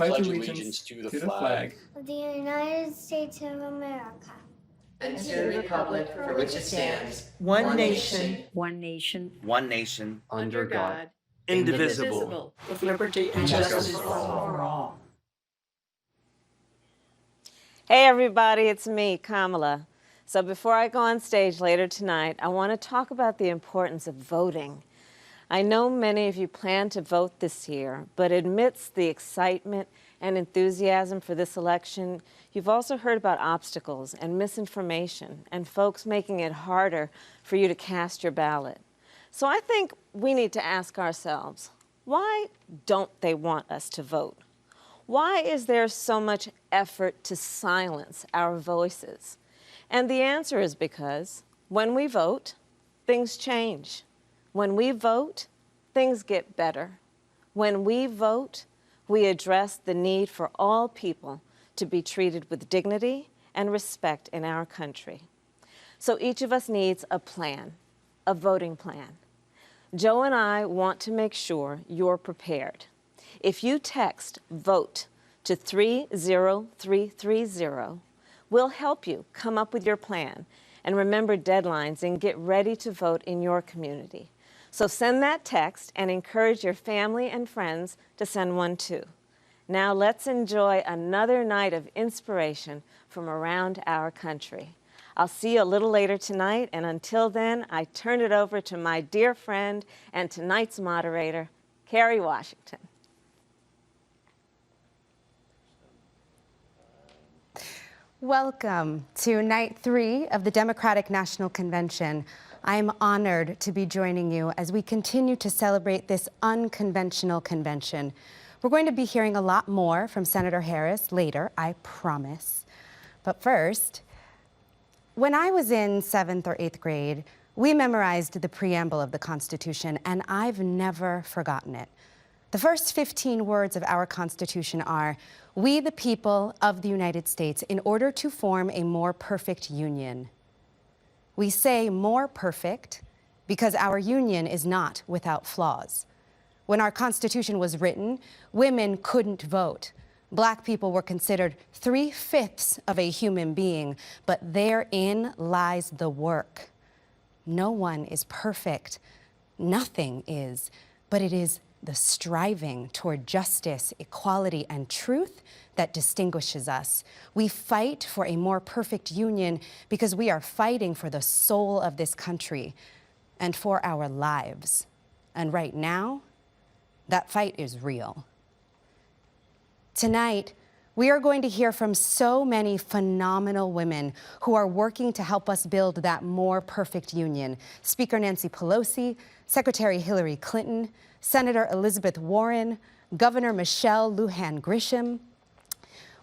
pledge allegiance to the flag of the United States of America and to the republic for which it stands, one nation, under God, indivisible, with liberty and justice for all. Hey everybody, it's me, Kamala. So before I go on stage later tonight, I want to talk about the importance of voting. I know many of you plan to vote this year, but amidst the excitement and enthusiasm for this election, you've also heard about obstacles and misinformation and folks making it harder for you to cast your ballot. So I think we need to ask ourselves, why don't they want us to vote? Why is there so much effort to silence our voices? And the answer is because when we vote, things change. When we vote, things get better. When we vote, we address the need for all people to be treated with dignity and respect in our country. So each of us needs a plan, a voting plan. Joe and I want to make sure you're prepared. If you text VOTE to 30330, we'll help you come up with your plan and remember deadlines and get ready to vote in your community. So send that text and encourage your family and friends to send one too. Now let's enjoy another night of inspiration from around our country. I'll see you a little later tonight, and until then, I turn it over to my dear friend and tonight's moderator, Kerry Washington. Welcome to night 3 of the Democratic National Convention. I am honored to be joining you as we continue to celebrate this unconventional convention. We're going to be hearing a lot more from Senator Harris later, I promise. But first, when I was in 7th or 8th grade, we memorized the preamble of the Constitution, and I've never forgotten it. The first 15 words of our Constitution are, "We, the people of the United States, in order to form a more perfect union." We say more perfect because our union is not without flaws. When our Constitution was written, women couldn't vote. Black people were considered 3/5 of a human being, but therein lies the work. No one is perfect. Nothing is, but it is the striving toward justice, equality, and truth that distinguishes us. We fight for a more perfect union because we are fighting for the soul of this country and for our lives. And right now, that fight is real. Tonight, we are going to hear from so many phenomenal women who are working to help us build that more perfect union. Speaker Nancy Pelosi, Secretary Hillary Clinton, Senator Elizabeth Warren, Governor Michelle Lujan Grisham.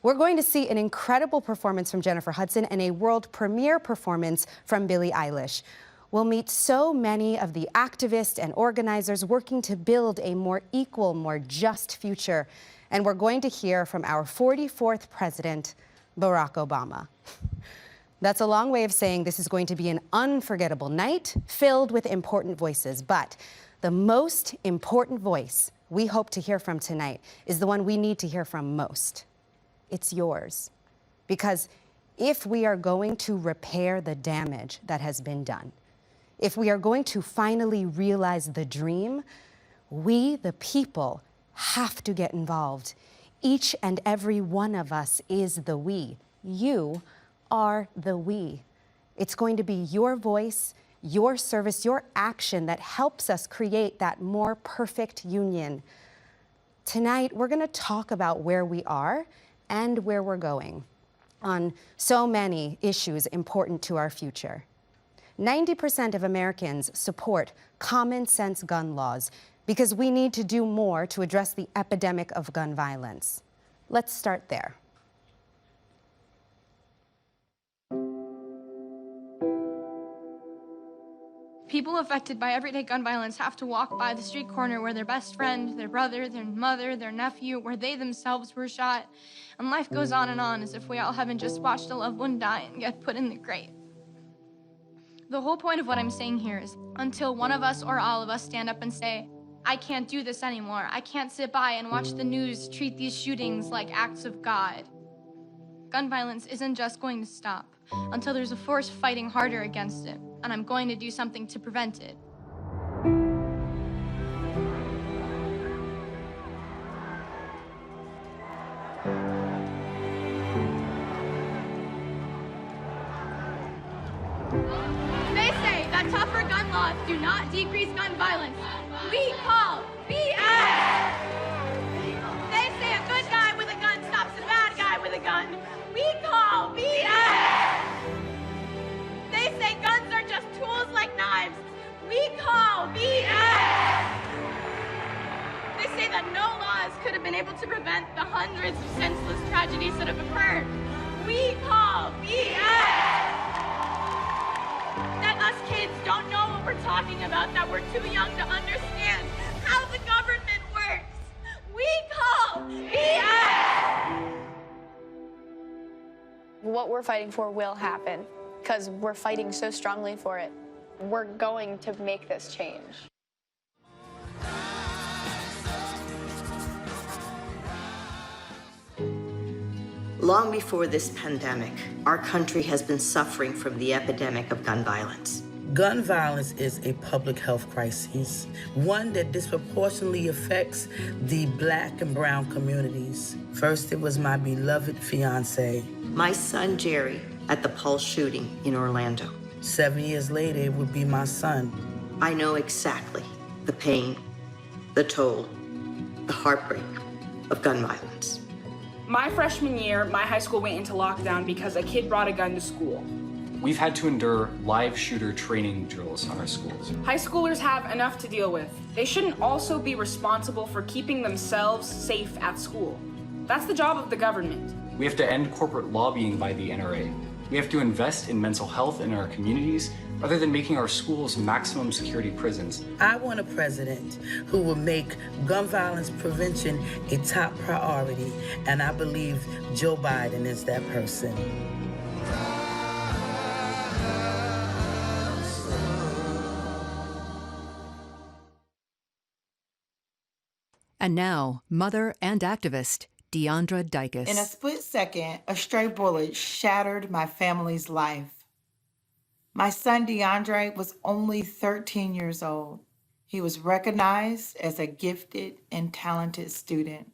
We're going to see an incredible performance from Jennifer Hudson and a world premiere performance from Billie Eilish. We'll meet so many of the activists and organizers working to build a more equal, more just future. And we're going to hear from our 44th president, Barack Obama. That's a long way of saying this is going to be an unforgettable night filled with important voices. But the most important voice we hope to hear from tonight is the one we need to hear from most. It's yours. Because if we are going to repair the damage that has been done, if we are going to finally realize the dream, we, the people, have to get involved. Each and every one of us is the we. You are the we. It's going to be your voice, your service, your action that helps us create that more perfect union. Tonight, we're going to talk about where we are and where we're going on so many issues important to our future. 90% of Americans support common sense gun laws because we need to do more to address the epidemic of gun violence. Let's start there. People affected by everyday gun violence have to walk by the street corner where their best friend, their brother, their mother, their nephew, where they themselves were shot. And life goes on as if we all haven't just watched a loved one die and get put in the grave. The whole point of what I'm saying here is until one of us or all of us stand up and say, I can't do this anymore. I can't sit by and watch the news treat these shootings like acts of God. Gun violence isn't just going to stop until there's a force fighting harder against it, and I'm going to do something to prevent it. They say that tougher gun laws do not decrease gun violence. We call BS! They say a good guy with a gun stops a bad guy with a gun. We call BS! They say guns are just tools like knives. We call BS! They say that no laws could have been able to prevent the hundreds of senseless tragedies that have occurred. We call BS! That us kids don't know what we're talking about, that we're too young to understand how the government works. We call BS! What we're fighting for will happen because we're fighting so strongly for it. We're going to make this change. Long before this pandemic, our country has been suffering from the epidemic of gun violence. Gun violence is a public health crisis, one that disproportionately affects the Black and brown communities. First, it was my beloved fiance. My son, Jerry, at the Pulse shooting in Orlando. 7 years later, it would be my son. I know exactly the pain, the toll, the heartbreak of gun violence. My freshman year, my high school went into lockdown because a kid brought a gun to school. We've had to endure live shooter training drills on our schools. High schoolers have enough to deal with. They shouldn't also be responsible for keeping themselves safe at school. That's the job of the government. We have to end corporate lobbying by the NRA. We have to invest in mental health in our communities rather than making our schools maximum security prisons. I want a president who will make gun violence prevention a top priority, and I believe Joe Biden is that person. And now, mother and activist, Deandra Dykes. In a split second, a stray bullet shattered my family's life. My son DeAndre was only 13 years old. He was recognized as a gifted and talented student.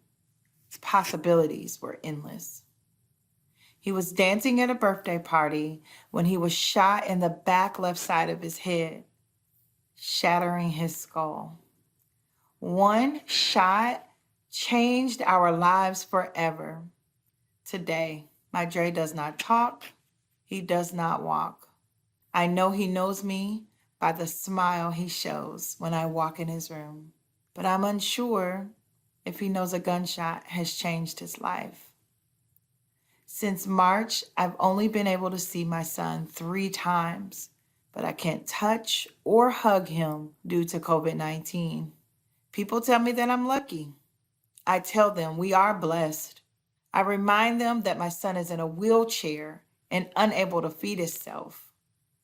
His possibilities were endless. He was dancing at a birthday party when he was shot in the back left side of his head, shattering his skull. One shot changed our lives forever. Today, my Dre does not talk, he does not walk. I know he knows me by the smile he shows when I walk in his room, but I'm unsure if he knows a gunshot has changed his life. Since March, I've only been able to see my son 3 times, but I can't touch or hug him due to COVID-19. People tell me that I'm lucky. I tell them we are blessed. I remind them that my son is in a wheelchair and unable to feed himself.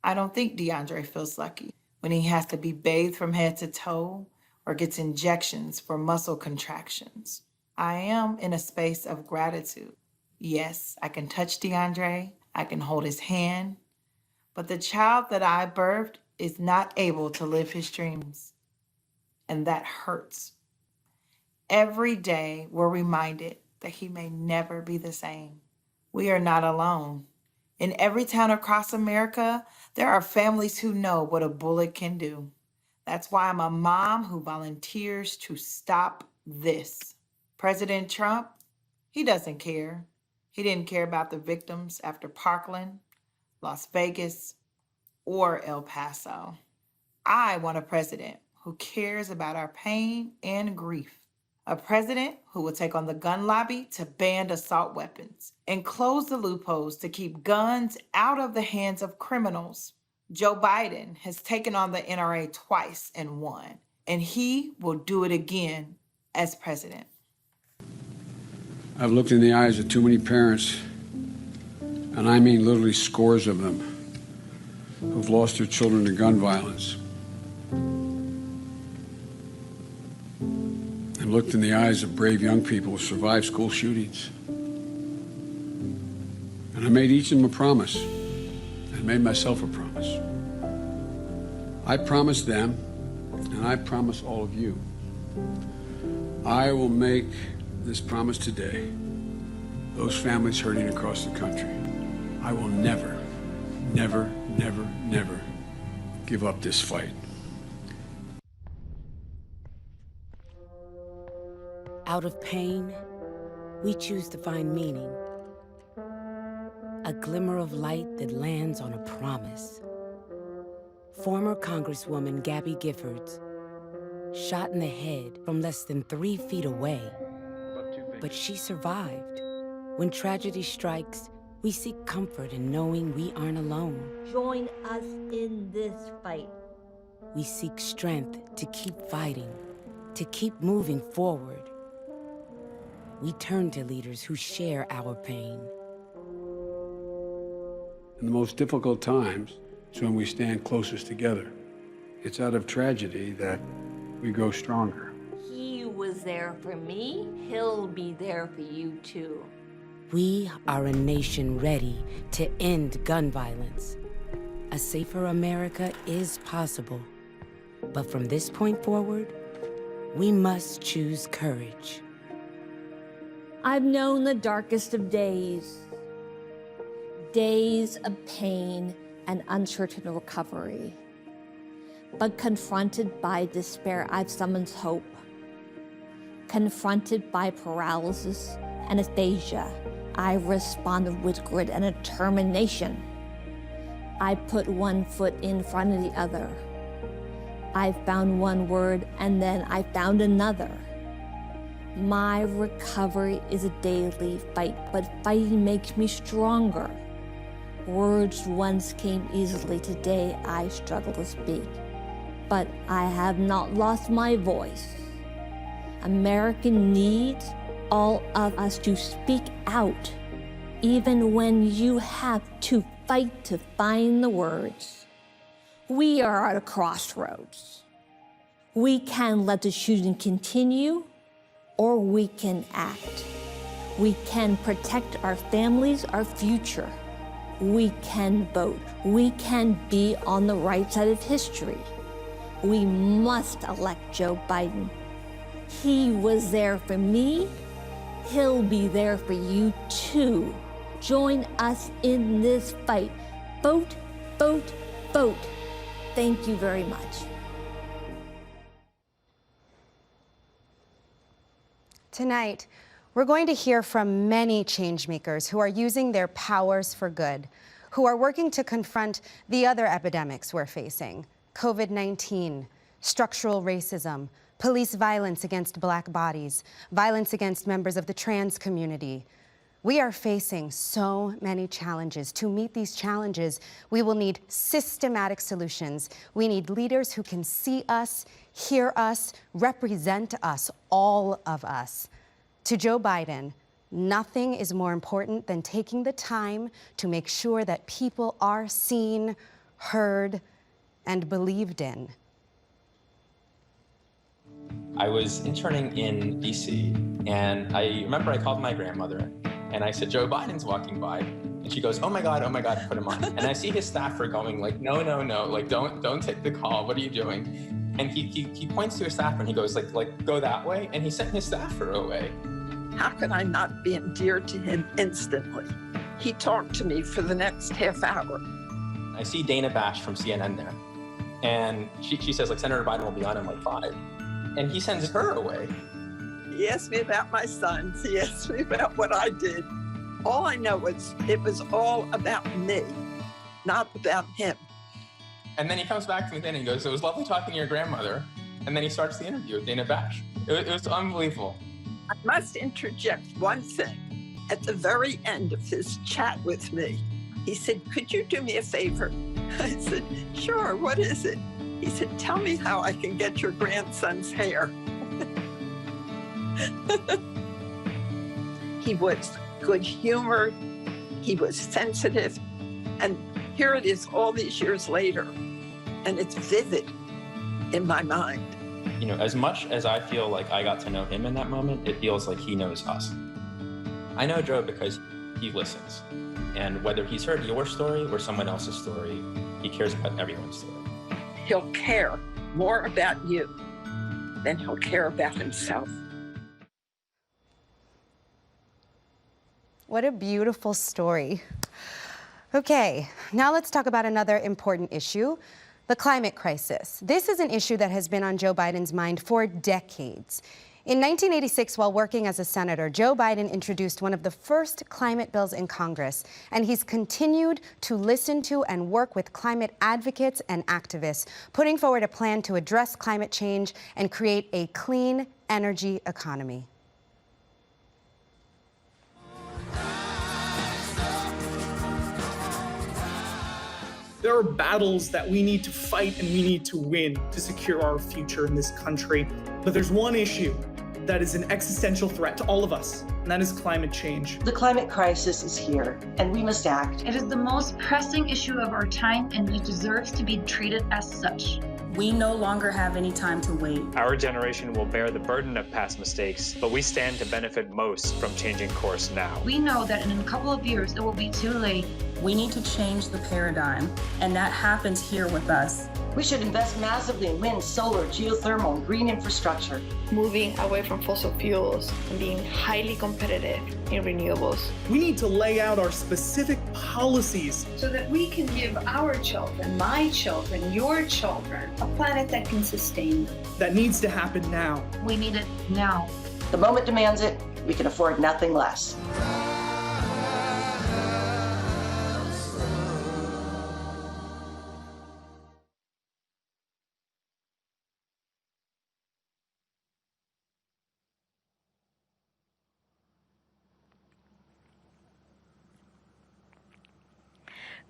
I don't think DeAndre feels lucky when he has to be bathed from head to toe or gets injections for muscle contractions. I am in a space of gratitude. Yes, I can touch DeAndre, I can hold his hand, but the child that I birthed is not able to live his dreams, and that hurts. Every day we're reminded that he may never be the same. We are not alone. In every town across America, there are families who know what a bullet can do. That's why I'm a mom who volunteers to stop this. President Trump, he doesn't care. He didn't care about the victims after Parkland, Las Vegas, or El Paso. I want a president who cares about our pain and grief. A president who will take on the gun lobby to ban assault weapons and close the loopholes to keep guns out of the hands of criminals. Joe Biden has taken on the NRA twice and won, and he will do it again as president. I've looked in the eyes of too many parents, and I mean literally scores of them, who've lost their children to gun violence. and looked in the eyes of brave young people who survived school shootings. And I made each of them a promise. I made myself a promise. I promised them, and I promise all of you, I will make this promise today. Those families hurting across the country, I will never, never, never, never give up this fight. Out of pain, we choose to find meaning. A glimmer of light that lands on a promise. Former Congresswoman Gabby Giffords, shot in the head from less than 3 feet away. But she survived. When tragedy strikes, we seek comfort in knowing we aren't alone. Join us in this fight. We seek strength to keep fighting, to keep moving forward. We turn to leaders who share our pain. In the most difficult times, it's when we stand closest together. It's out of tragedy that we grow stronger. He was there for me. He'll be there for you too. We are a nation ready to end gun violence. A safer America is possible. But from this point forward, we must choose courage. I've known the darkest of days. Days of pain and uncertain recovery. But confronted by despair, I've summoned hope. Confronted by paralysis and aphasia, I responded with grit and determination. I put one foot in front of the other. I found one word and then I found another. My recovery is a daily fight, but fighting makes me stronger. Words once came easily, today I struggle to speak. But I have not lost my voice. America needs all of us to speak out, even when you have to fight to find the words. We are at a crossroads. We can let the shooting continue, or we can act. We can protect our families, our future. We can vote. We can be on the right side of history. We must elect Joe Biden. He was there for me. He'll be there for you too. Join us in this fight. Vote, vote, vote. Thank you very much. Tonight, we're going to hear from many changemakers who are using their powers for good, who are working to confront the other epidemics we're facing: COVID-19, structural racism, police violence against Black bodies, violence against members of the trans community. We are facing so many challenges. To meet these challenges, we will need systematic solutions. We need leaders who can see us, hear us, represent us, all of us. To Joe Biden, nothing is more important than taking the time to make sure that people are seen, heard, and believed in. I was interning in DC, and I remember I called my grandmother, and I said, Joe Biden's walking by. And she goes, oh my God, put him on. And I see his staffer going like, no, like, don't take the call. What are you doing? And he points to his staffer and he goes like, go that way. And he sent his staffer away. How could I not be endeared to him instantly? He talked to me for the next half hour. I see Dana Bash from CNN there. And she says like, Senator Biden will be on in like 5. And he sends her away. He asked me about my sons. He asked me about what I did. All I know is it was all about me, not about him. And then he comes back to me then and he goes, it was lovely talking to your grandmother. And then he starts the interview with Dana Bash. It was unbelievable. I must interject one thing. At the very end of his chat with me, he said, could you do me a favor? I said, sure, what is it? He said, tell me how I can get your grandson's hair. He was good-humored, he was sensitive, and here it is all these years later, and it's vivid in my mind. you know, as much as I feel like I got to know him in that moment, it feels like he knows us. I know Joe because he listens. And whether he's heard your story or someone else's story, he cares about everyone's story. He'll care more about you than he'll care about himself. What a beautiful story. Okay, now let's talk about another important issue, the climate crisis. This is an issue that has been on Joe Biden's mind for decades. In 1986, while working as a senator, Joe Biden introduced one of the first climate bills in Congress, and he's continued to listen to and work with climate advocates and activists, putting forward a plan to address climate change and create a clean energy economy. There are battles that we need to fight and we need to win to secure our future in this country. But there's one issue that is an existential threat to all of us, and that is climate change. The climate crisis is here, and we must act. It is the most pressing issue of our time, and it deserves to be treated as such. We no longer have any time to wait. Our generation will bear the burden of past mistakes, but we stand to benefit most from changing course now. We know that in a couple of years, it will be too late. We need to change the paradigm, and that happens here with us. We should invest massively in wind, solar, geothermal, and green infrastructure. Moving away from fossil fuels and being highly competitive in renewables. We need to lay out our specific policies so that we can give our children, my children, your children, a planet that can sustain them. That needs to happen now. We need it now. The moment demands it. We can afford nothing less.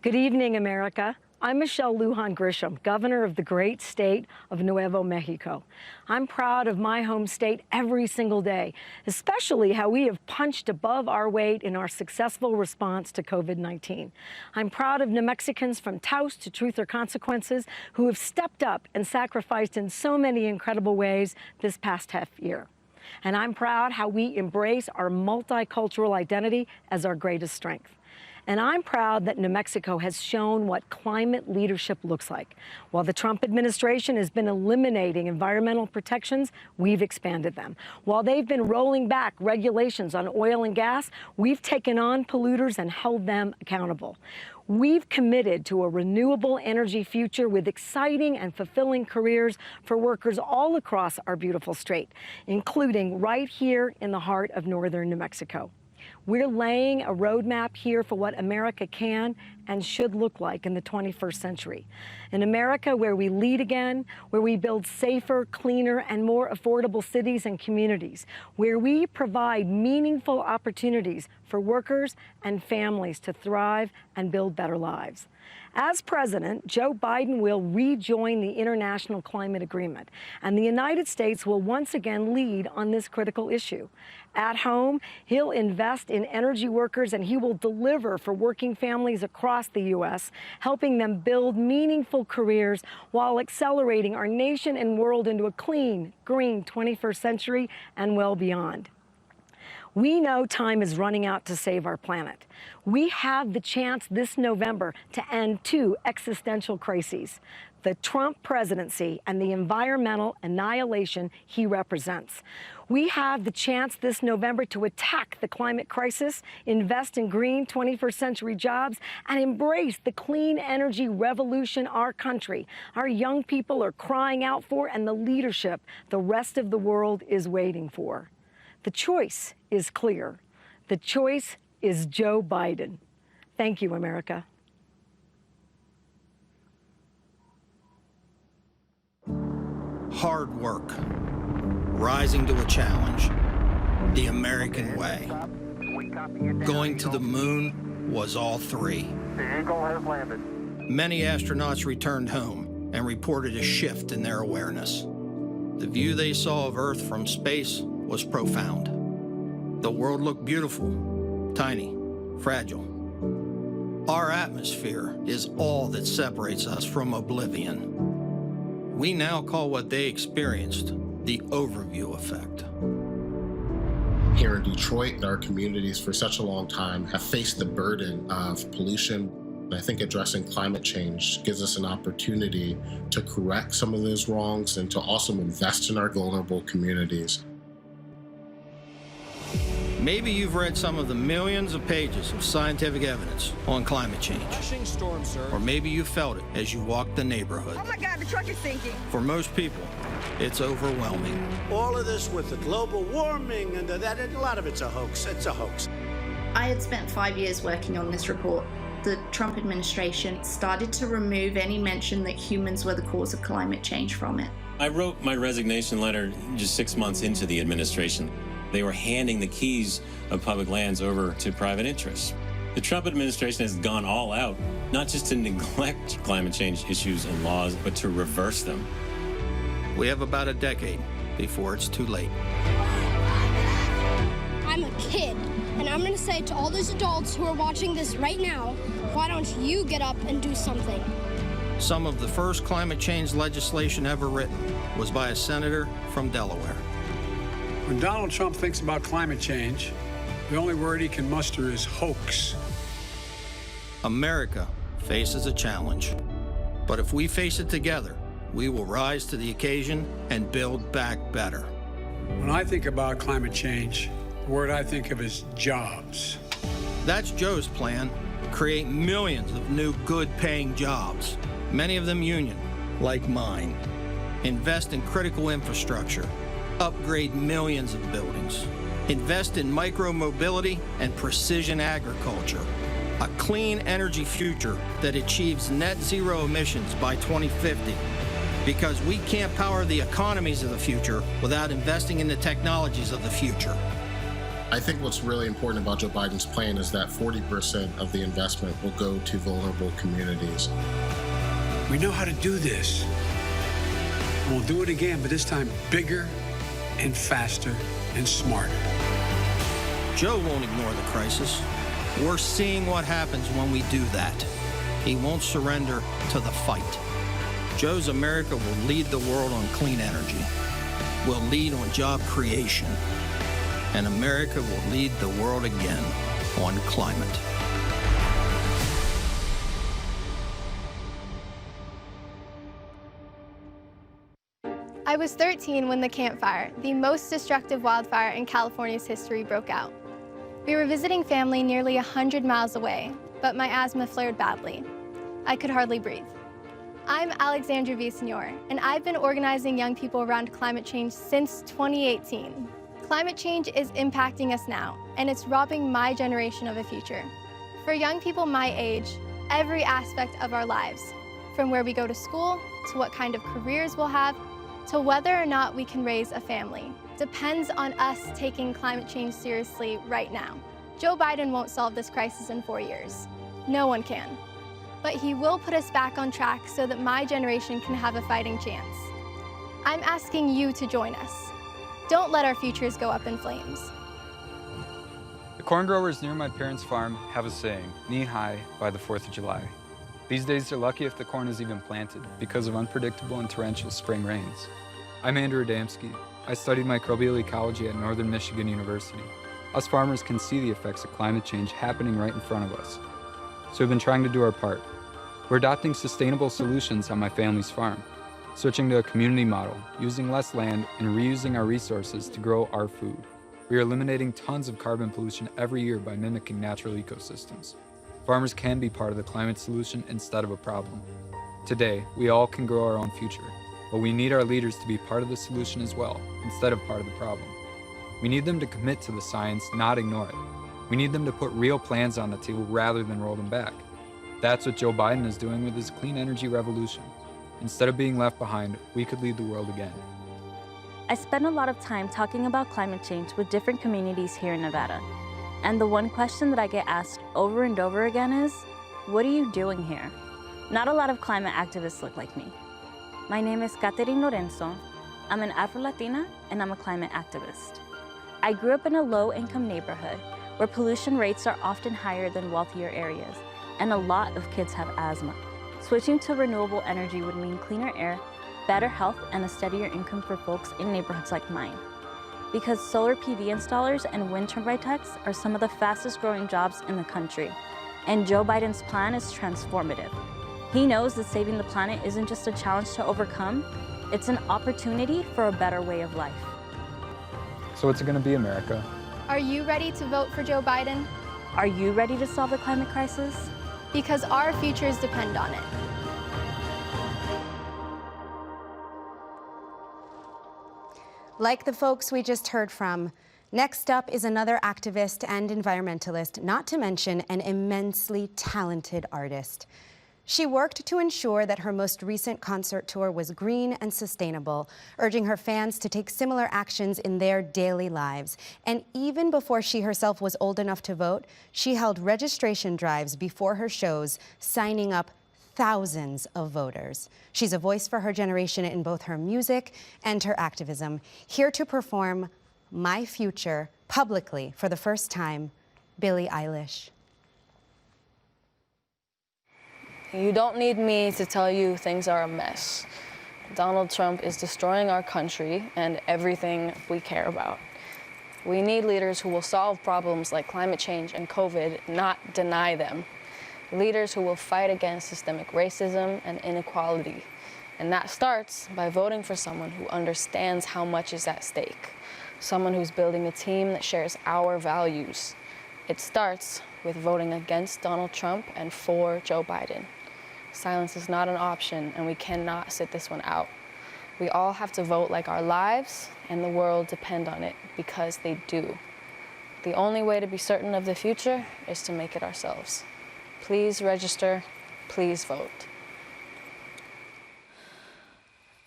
Good evening, America. I'm Michelle Lujan Grisham, governor of the great state of Nuevo Mexico. I'm proud of my home state every single day, especially how we have punched above our weight in our successful response to COVID-19. I'm proud of New Mexicans from Taos to Truth or Consequences who have stepped up and sacrificed in so many incredible ways this past half year. And I'm proud how we embrace our multicultural identity as our greatest strength. And I'm proud that New Mexico has shown what climate leadership looks like. While the Trump administration has been eliminating environmental protections, we've expanded them. While they've been rolling back regulations on oil and gas, we've taken on polluters and held them accountable. We've committed to a renewable energy future with exciting and fulfilling careers for workers all across our beautiful state, including right here in the heart of northern New Mexico. We're laying a roadmap here for what America can and should look like in the 21st century. An America where we lead again, where we build safer, cleaner, and more affordable cities and communities, where we provide meaningful opportunities for workers and families to thrive and build better lives. As president, Joe Biden will rejoin the International Climate Agreement, and the United States will once again lead on this critical issue. At home, he'll invest in energy workers, and he will deliver for working families across the U.S., helping them build meaningful careers while accelerating our nation and world into a clean, green 21st century and well beyond. We know time is running out to save our planet. We have the chance this November to end two existential crises: the Trump presidency and the environmental annihilation he represents. We have the chance this November to attack the climate crisis, invest in green 21st century jobs, and embrace the clean energy revolution our country, our young people are crying out for, and the leadership the rest of the world is waiting for. The choice is clear. The choice is Joe Biden. Thank you, America. Hard work, rising to a challenge, the American way. Going to the moon was all three. The Eagle has landed. Many astronauts returned home and reported a shift in their awareness. The view they saw of Earth from space was profound. The world looked beautiful, tiny, fragile. Our atmosphere is all that separates us from oblivion. We now call what they experienced the overview effect. Here in Detroit, our communities for such a long time have faced the burden of pollution. And I think addressing climate change gives us an opportunity to correct some of those wrongs and to also invest in our vulnerable communities. Maybe you've read some of the millions of pages of scientific evidence on climate change. Storm, sir. Or maybe you felt it as you walked the neighborhood. Oh my God, the truck is sinking. For most people, it's overwhelming. All of this with the global warming and that, a lot of it's a hoax. It's a hoax. I had spent 5 years working on this report. The Trump administration started to remove any mention that humans were the cause of climate change from it. I wrote my resignation letter just 6 months into the administration. They were handing the keys of public lands over to private interests. The Trump administration has gone all out, not just to neglect climate change issues and laws, but to reverse them. We have about a decade before it's too late. I'm a kid, and I'm going to say to all those adults who are watching this right now, why don't you get up and do something? Some of the first climate change legislation ever written was by a senator from Delaware. When Donald Trump thinks about climate change, the only word he can muster is hoax. America faces a challenge, but if we face it together, we will rise to the occasion and build back better. When I think about climate change, the word I think of is jobs. That's Joe's plan: create millions of new, good-paying jobs, many of them union, like mine. Invest in critical infrastructure. Upgrade millions of buildings. Invest in micro-mobility and precision agriculture. A clean energy future that achieves net zero emissions by 2050. Because we can't power the economies of the future without investing in the technologies of the future. I think what's really important about Joe Biden's plan is that 40% of the investment will go to vulnerable communities. We know how to do this. And we'll do it again, but this time bigger and faster and smarter. Joe won't ignore the crisis. We're seeing what happens when we do that. He won't surrender to the fight. Joe's America will lead the world on clean energy. We'll lead on job creation. And America will lead the world again on climate. I was 13 when the Camp Fire, the most destructive wildfire in California's history, broke out. We were visiting family nearly 100 miles away, but my asthma flared badly. I could hardly breathe. I'm Alexandra Villasenor, and I've been organizing young people around climate change since 2018. Climate change is impacting us now, and it's robbing my generation of a future. For young people my age, every aspect of our lives, from where we go to school, to what kind of careers we'll have, to whether or not we can raise a family, depends on us taking climate change seriously right now. Joe Biden won't solve this crisis in 4 years. No one can. But he will put us back on track so that my generation can have a fighting chance. I'm asking you to join us. Don't let our futures go up in flames. The corn growers near my parents' farm have a saying, knee-high by the 4th of July. These days they're lucky if the corn is even planted because of unpredictable and torrential spring rains. I'm Andrew Adamski. I studied microbial ecology at Northern Michigan University. Us farmers can see the effects of climate change happening right in front of us. So we've been trying to do our part. We're adopting sustainable solutions on my family's farm, switching to a community model, using less land, and reusing our resources to grow our food. We are eliminating tons of carbon pollution every year by mimicking natural ecosystems. Farmers can be part of the climate solution instead of a problem. Today, we all can grow our own future, but we need our leaders to be part of the solution as well, instead of part of the problem. We need them to commit to the science, not ignore it. We need them to put real plans on the table rather than roll them back. That's what Joe Biden is doing with his clean energy revolution. Instead of being left behind, we could lead the world again. I spend a lot of time talking about climate change with different communities here in Nevada. And the one question that I get asked over and over again is, what are you doing here? Not a lot of climate activists look like me. My name is Catherine Lorenzo. I'm an Afro-Latina and I'm a climate activist. I grew up in a low-income neighborhood where pollution rates are often higher than wealthier areas, and a lot of kids have asthma. Switching to renewable energy would mean cleaner air, better health, and a steadier income for folks in neighborhoods like mine. Because solar PV installers and wind turbine techs are some of the fastest growing jobs in the country. And Joe Biden's plan is transformative. He knows that saving the planet isn't just a challenge to overcome, it's an opportunity for a better way of life. So what's it going to be, America? Are you ready to vote for Joe Biden? Are you ready to solve the climate crisis? Because our futures depend on it. Like the folks we just heard from, next up is another activist and environmentalist, not to mention an immensely talented artist. She worked to ensure that her most recent concert tour was green and sustainable, urging her fans to take similar actions in their daily lives. And even before she herself was old enough to vote, she held registration drives before her shows, signing up thousands of voters. She's a voice for her generation in both her music and her activism. Here to perform My Future publicly for the first time, Billie Eilish. You don't need me to tell you things are a mess. Donald Trump is destroying our country and everything we care about. We need leaders who will solve problems like climate change and COVID, not deny them. Leaders who will fight against systemic racism and inequality. And that starts by voting for someone who understands how much is at stake. Someone who's building a team that shares our values. It starts with voting against Donald Trump and for Joe Biden. Silence is not an option, and we cannot sit this one out. We all have to vote like our lives and the world depend on it, because they do. The only way to be certain of the future is to make it ourselves. Please register, please vote.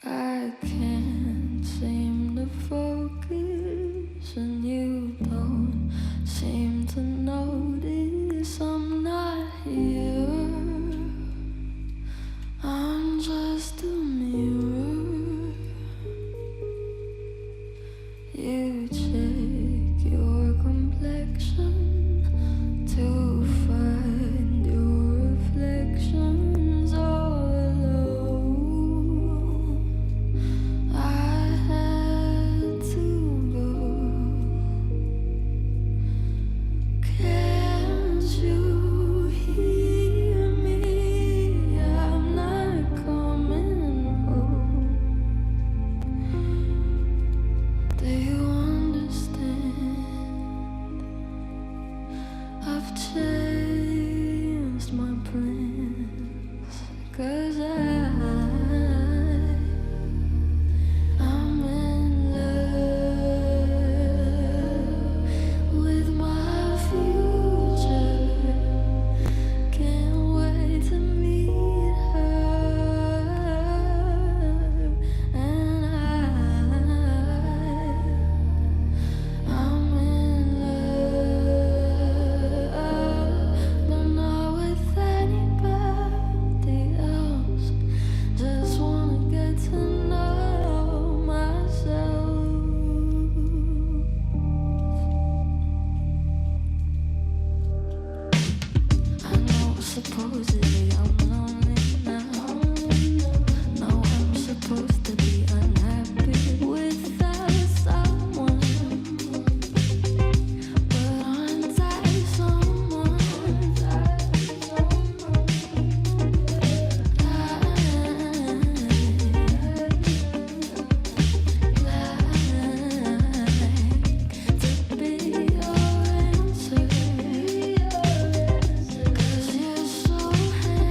I can't seem to focus, and you don't seem to notice I'm not here. I'm just a mirror. You check your complexion to find your reflections all alone. I had to go. Can't you hear me? I'm not coming home. Do you understand? I've changed my plans, 'cause I'm in love with my future. Can't wait to meet her, and I'm in love, but not with anybody else. Just wanna get to know myself. I know supposedly I'm lonely now. No, I'm supposed to be unhappy without someone, but aren't I someone? To be your answer, 'cause you're so handsome.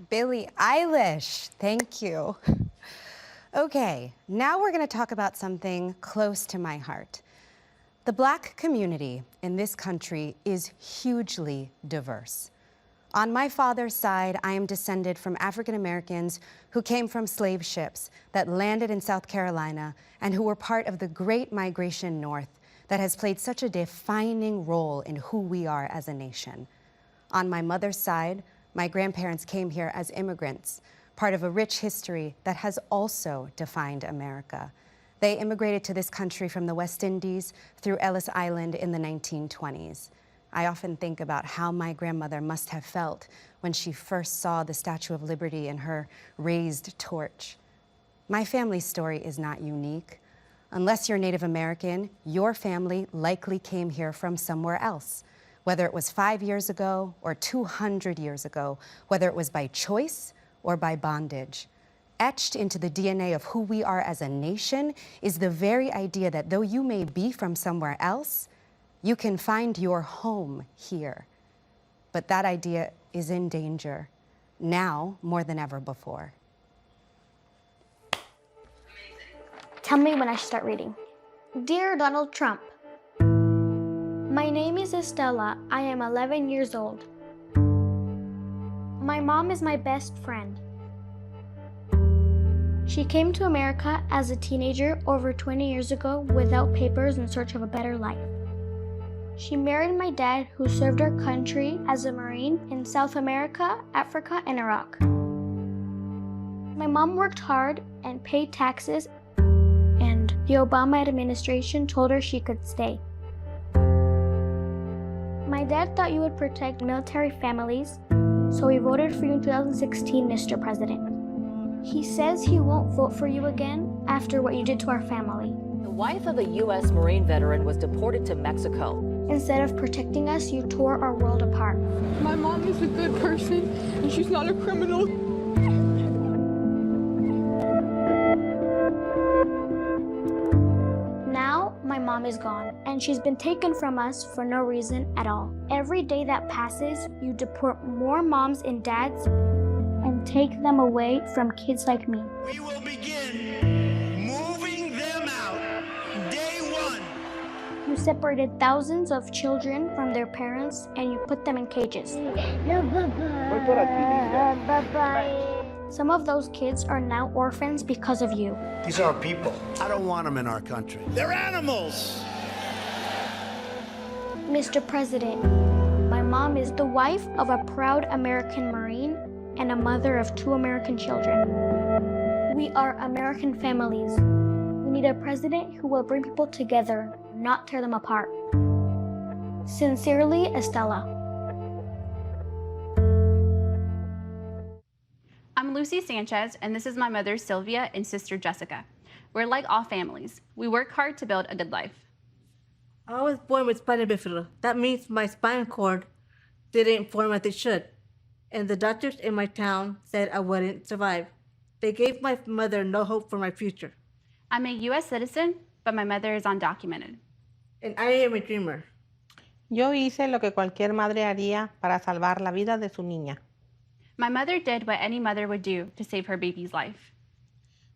Billie Eilish, thank you. Okay, now we're going to talk about something close to my heart. The Black community in this country is hugely diverse. On my father's side, I am descended from African Americans who came from slave ships that landed in South Carolina and who were part of the Great Migration North that has played such a defining role in who we are as a nation. On my mother's side, my grandparents came here as immigrants, part of a rich history that has also defined America. They immigrated to this country from the West Indies through Ellis Island in the 1920s. I often think about how my grandmother must have felt when she first saw the Statue of Liberty and her raised torch. My family's story is not unique. Unless you're Native American, your family likely came here from somewhere else, whether it was 5 years ago or 200 years ago, whether it was by choice or by bondage. Etched into the DNA of who we are as a nation is the very idea that though you may be from somewhere else, you can find your home here. But that idea is in danger, now more than ever before. Tell me when I should start reading. Dear Donald Trump, my name is Estella. I am 11 years old. My mom is my best friend. She came to America as a teenager over 20 years ago without papers in search of a better life. She married my dad, who served our country as a Marine in South America, Africa, and Iraq. My mom worked hard and paid taxes, and the Obama administration told her she could stay. My dad thought you would protect military families, so he voted for you in 2016, Mr. President. He says he won't vote for you again after what you did to our family. The wife of a U.S. Marine veteran was deported to Mexico. Instead of protecting us, you tore our world apart. My mom is a good person, and she's not a criminal. Now, my mom is gone, and she's been taken from us for no reason at all. Every day that passes, you deport more moms and dads and take them away from kids like me. We will begin moving them out day one. You separated thousands of children from their parents and you put them in cages. Some of those kids are now orphans because of you. These are our people. I don't want them in our country. They're animals. Mr. President, my mom is the wife of a proud American Marine and a mother of 2 American children. We are American families. We need a president who will bring people together, not tear them apart. Sincerely, Estella. I'm Lucy Sanchez, and this is my mother, Sylvia, and sister, Jessica. We're like all families. We work hard to build a good life. I was born with spina bifida. That means my spinal cord didn't form as it should. And the doctors in my town said I wouldn't survive. They gave my mother no hope for my future. I'm a U.S. citizen, but my mother is undocumented. And I am a dreamer. Yo hice lo que cualquier madre haría para salvar la vida de su niña. My mother did what any mother would do to save her baby's life.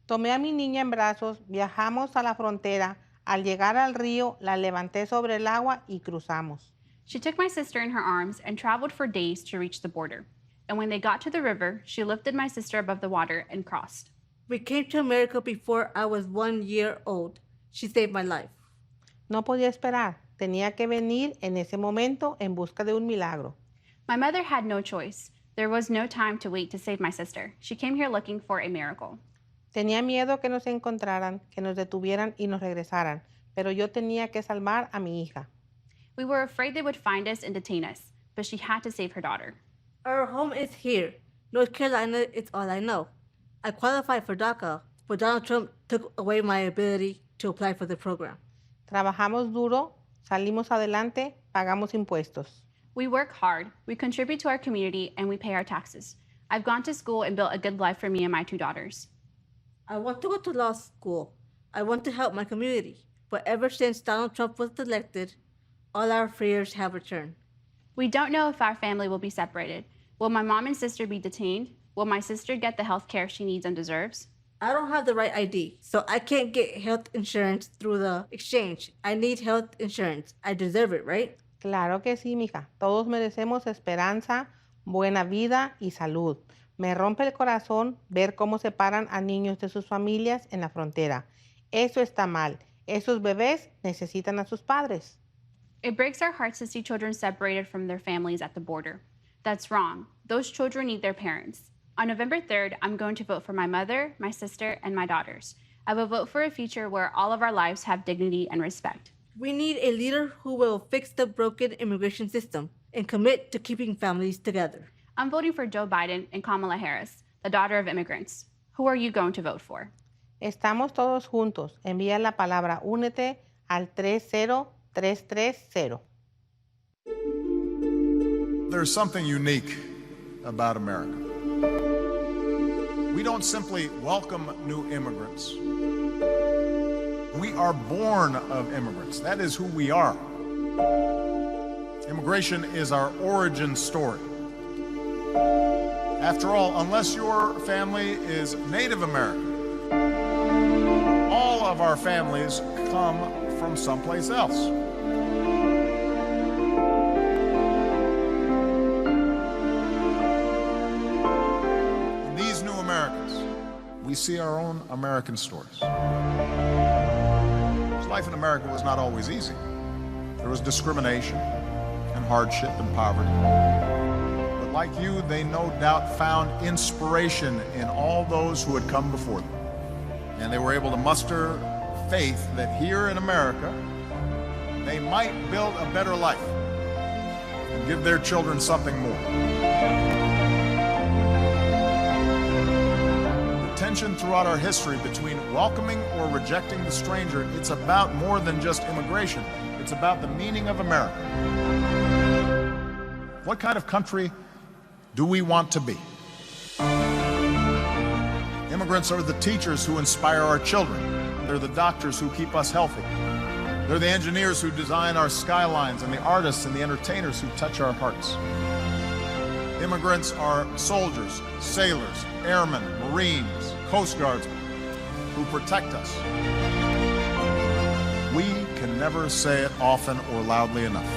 Tomé a mi niña en brazos, viajamos a la frontera. Al llegar al río, la levanté sobre el agua y cruzamos. She took my sister in her arms and traveled for days to reach the border. And when they got to the river, she lifted my sister above the water and crossed. We came to America before I was 1 year old. She saved my life. No podía esperar. Tenía que venir en ese momento en busca de un milagro. My mother had no choice. There was no time to wait to save my sister. She came here looking for a miracle. Tenía miedo que nos encontraran, que nos detuvieran y nos regresaran, pero yo tenía que salvar a mi hija. We were afraid they would find us and detain us, but she had to save her daughter. Our home is here. North Carolina is all I know. I qualified for DACA, but Donald Trump took away my ability to apply for the program. Trabajamos duro, salimos adelante, pagamos impuestos. We work hard, we contribute to our community, and we pay our taxes. I've gone to school and built a good life for me and my 2 daughters. I want to go to law school. I want to help my community. But ever since Donald Trump was elected, all our fears have returned. We don't know if our family will be separated. Will my mom and sister be detained? Will my sister get the health care she needs and deserves? I don't have the right ID, so I can't get health insurance through the exchange. I need health insurance. I deserve it, right? Claro que sí, mija. Todos merecemos esperanza, buena vida y salud. Me rompe el corazón ver cómo separan a niños de sus familias en la frontera. Eso está mal. Esos bebés necesitan a sus padres. It breaks our hearts to see children separated from their families at the border. That's wrong. Those children need their parents. On November 3rd, I'm going to vote for my mother, my sister, and my daughters. I will vote for a future where all of our lives have dignity and respect. We need a leader who will fix the broken immigration system and commit to keeping families together. I'm voting for Joe Biden and Kamala Harris, the daughter of immigrants. Who are you going to vote for? Estamos todos juntos. Envía la palabra únete al 30330. There's something unique about America. We don't simply welcome new immigrants. We are born of immigrants. That is who we are. Immigration is our origin story. After all, unless your family is Native American, all of our families come from someplace else. In these new Americans, we see our own American stories. Life in America was not always easy. There was discrimination and hardship and poverty. But like you, they no doubt found inspiration in all those who had come before them. And they were able to muster faith that here in America, they might build a better life and give their children something more. Tension throughout our history between welcoming or rejecting the stranger, it's about more than just immigration. It's about the meaning of America. What kind of country do we want to be? Immigrants are the teachers who inspire our children. They're the doctors who keep us healthy. They're the engineers who design our skylines and the artists and the entertainers who touch our hearts. Immigrants are soldiers, sailors, airmen, Marines, Coast Guardsmen who protect us. We can never say it often or loudly enough.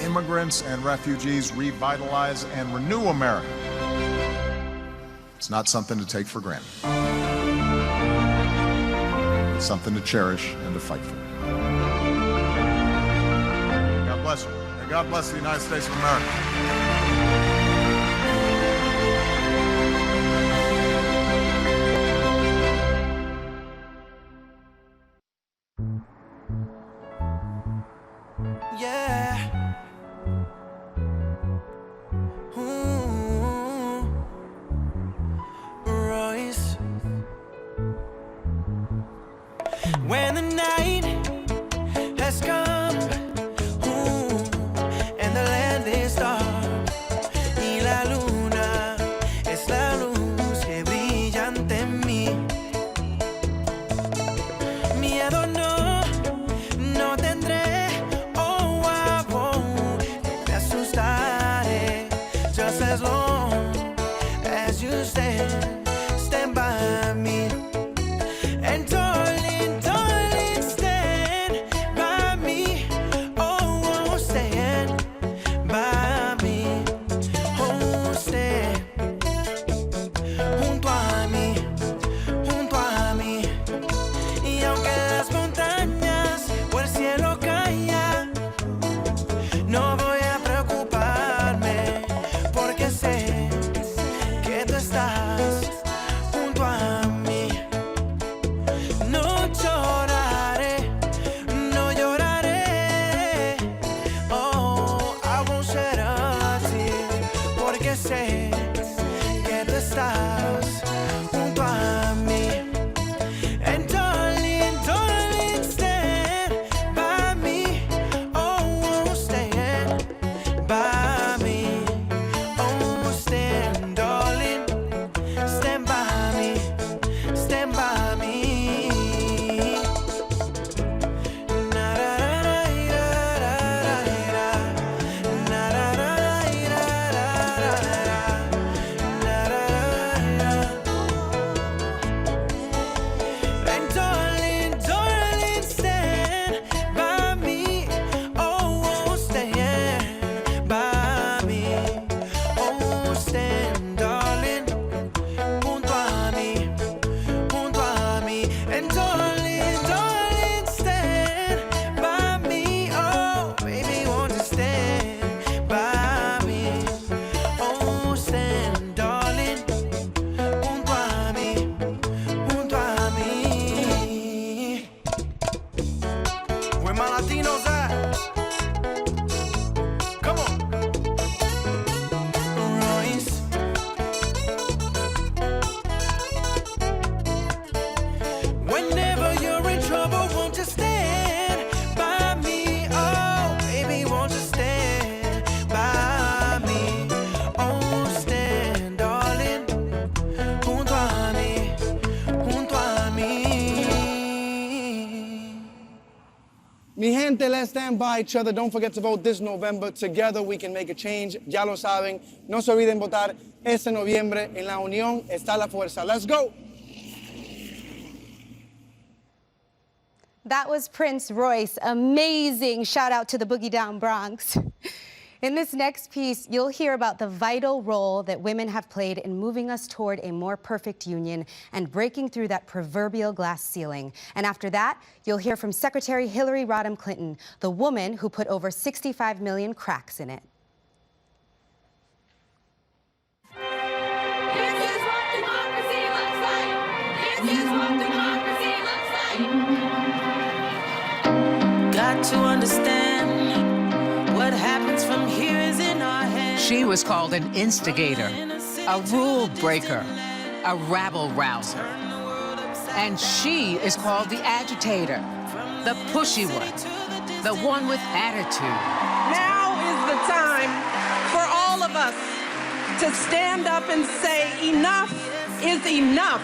Immigrants and refugees revitalize and renew America. It's not something to take for granted. It's something to cherish and to fight for. God bless you. And God bless the United States of America. When the night has come, and the land is dark, y la luna es la luz que brilla ante mí. Miedo no tendré, oh, te asustaré, just as long as you stand by me. And darling, stand by me. Oh, stand by me. Oh, stand junto a mí, y aunque las montañas o el cielo caiga, no voy a preocuparme, porque sé que tú estás junto a mí. No lloraré, oh, I won't shed a tear, porque sé que tú estás junto a mí. And darling, stand by me, oh, stand gente, let's stand by each other. Don't forget to vote this November. Together we can make a change. Ya lo saben. No se olviden votar este noviembre. En la unión está la fuerza. Let's go. That was Prince Royce. Amazing. Shout out to the Boogie Down Bronx. In this next piece, you'll hear about the vital role that women have played in moving us toward a more perfect union and breaking through that proverbial glass ceiling. And after that, you'll hear from Secretary Hillary Rodham Clinton, the woman who put over 65 million cracks in it. This is what democracy looks like. This is what democracy looks like. Got to understand. What happens from here is in our hands. She was called an instigator, a rule breaker, a rabble-rouser. And she is called the agitator, the pushy one, the one with attitude. Now is the time for all of us to stand up and say enough is enough.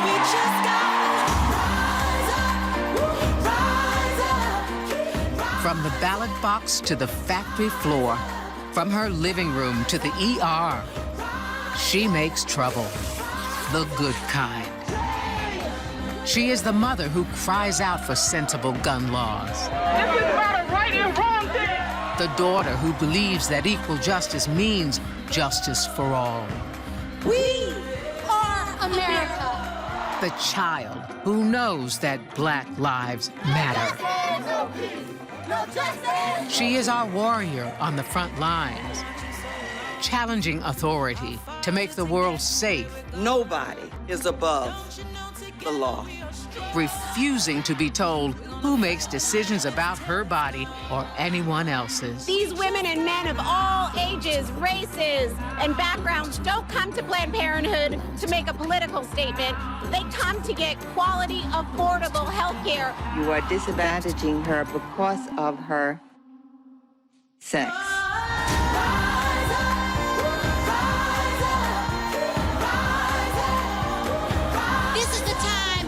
We just gotta rise up. From the ballot box to the factory floor, from her living room to the ER, she makes trouble, the good kind. She is the mother who cries out for sensible gun laws. This is about a right and wrong thing. The daughter who believes that equal justice means justice for all. We are America. The child who knows that Black lives matter. She is our warrior on the front lines, challenging authority to make the world safe. Nobody is above the law. Refusing to be told who makes decisions about her body or anyone else's. These women and men of all ages, races, and backgrounds don't come to Planned Parenthood to make a political statement. They come to get quality, affordable health care. You are disadvantaging her because of her sex. This is the time.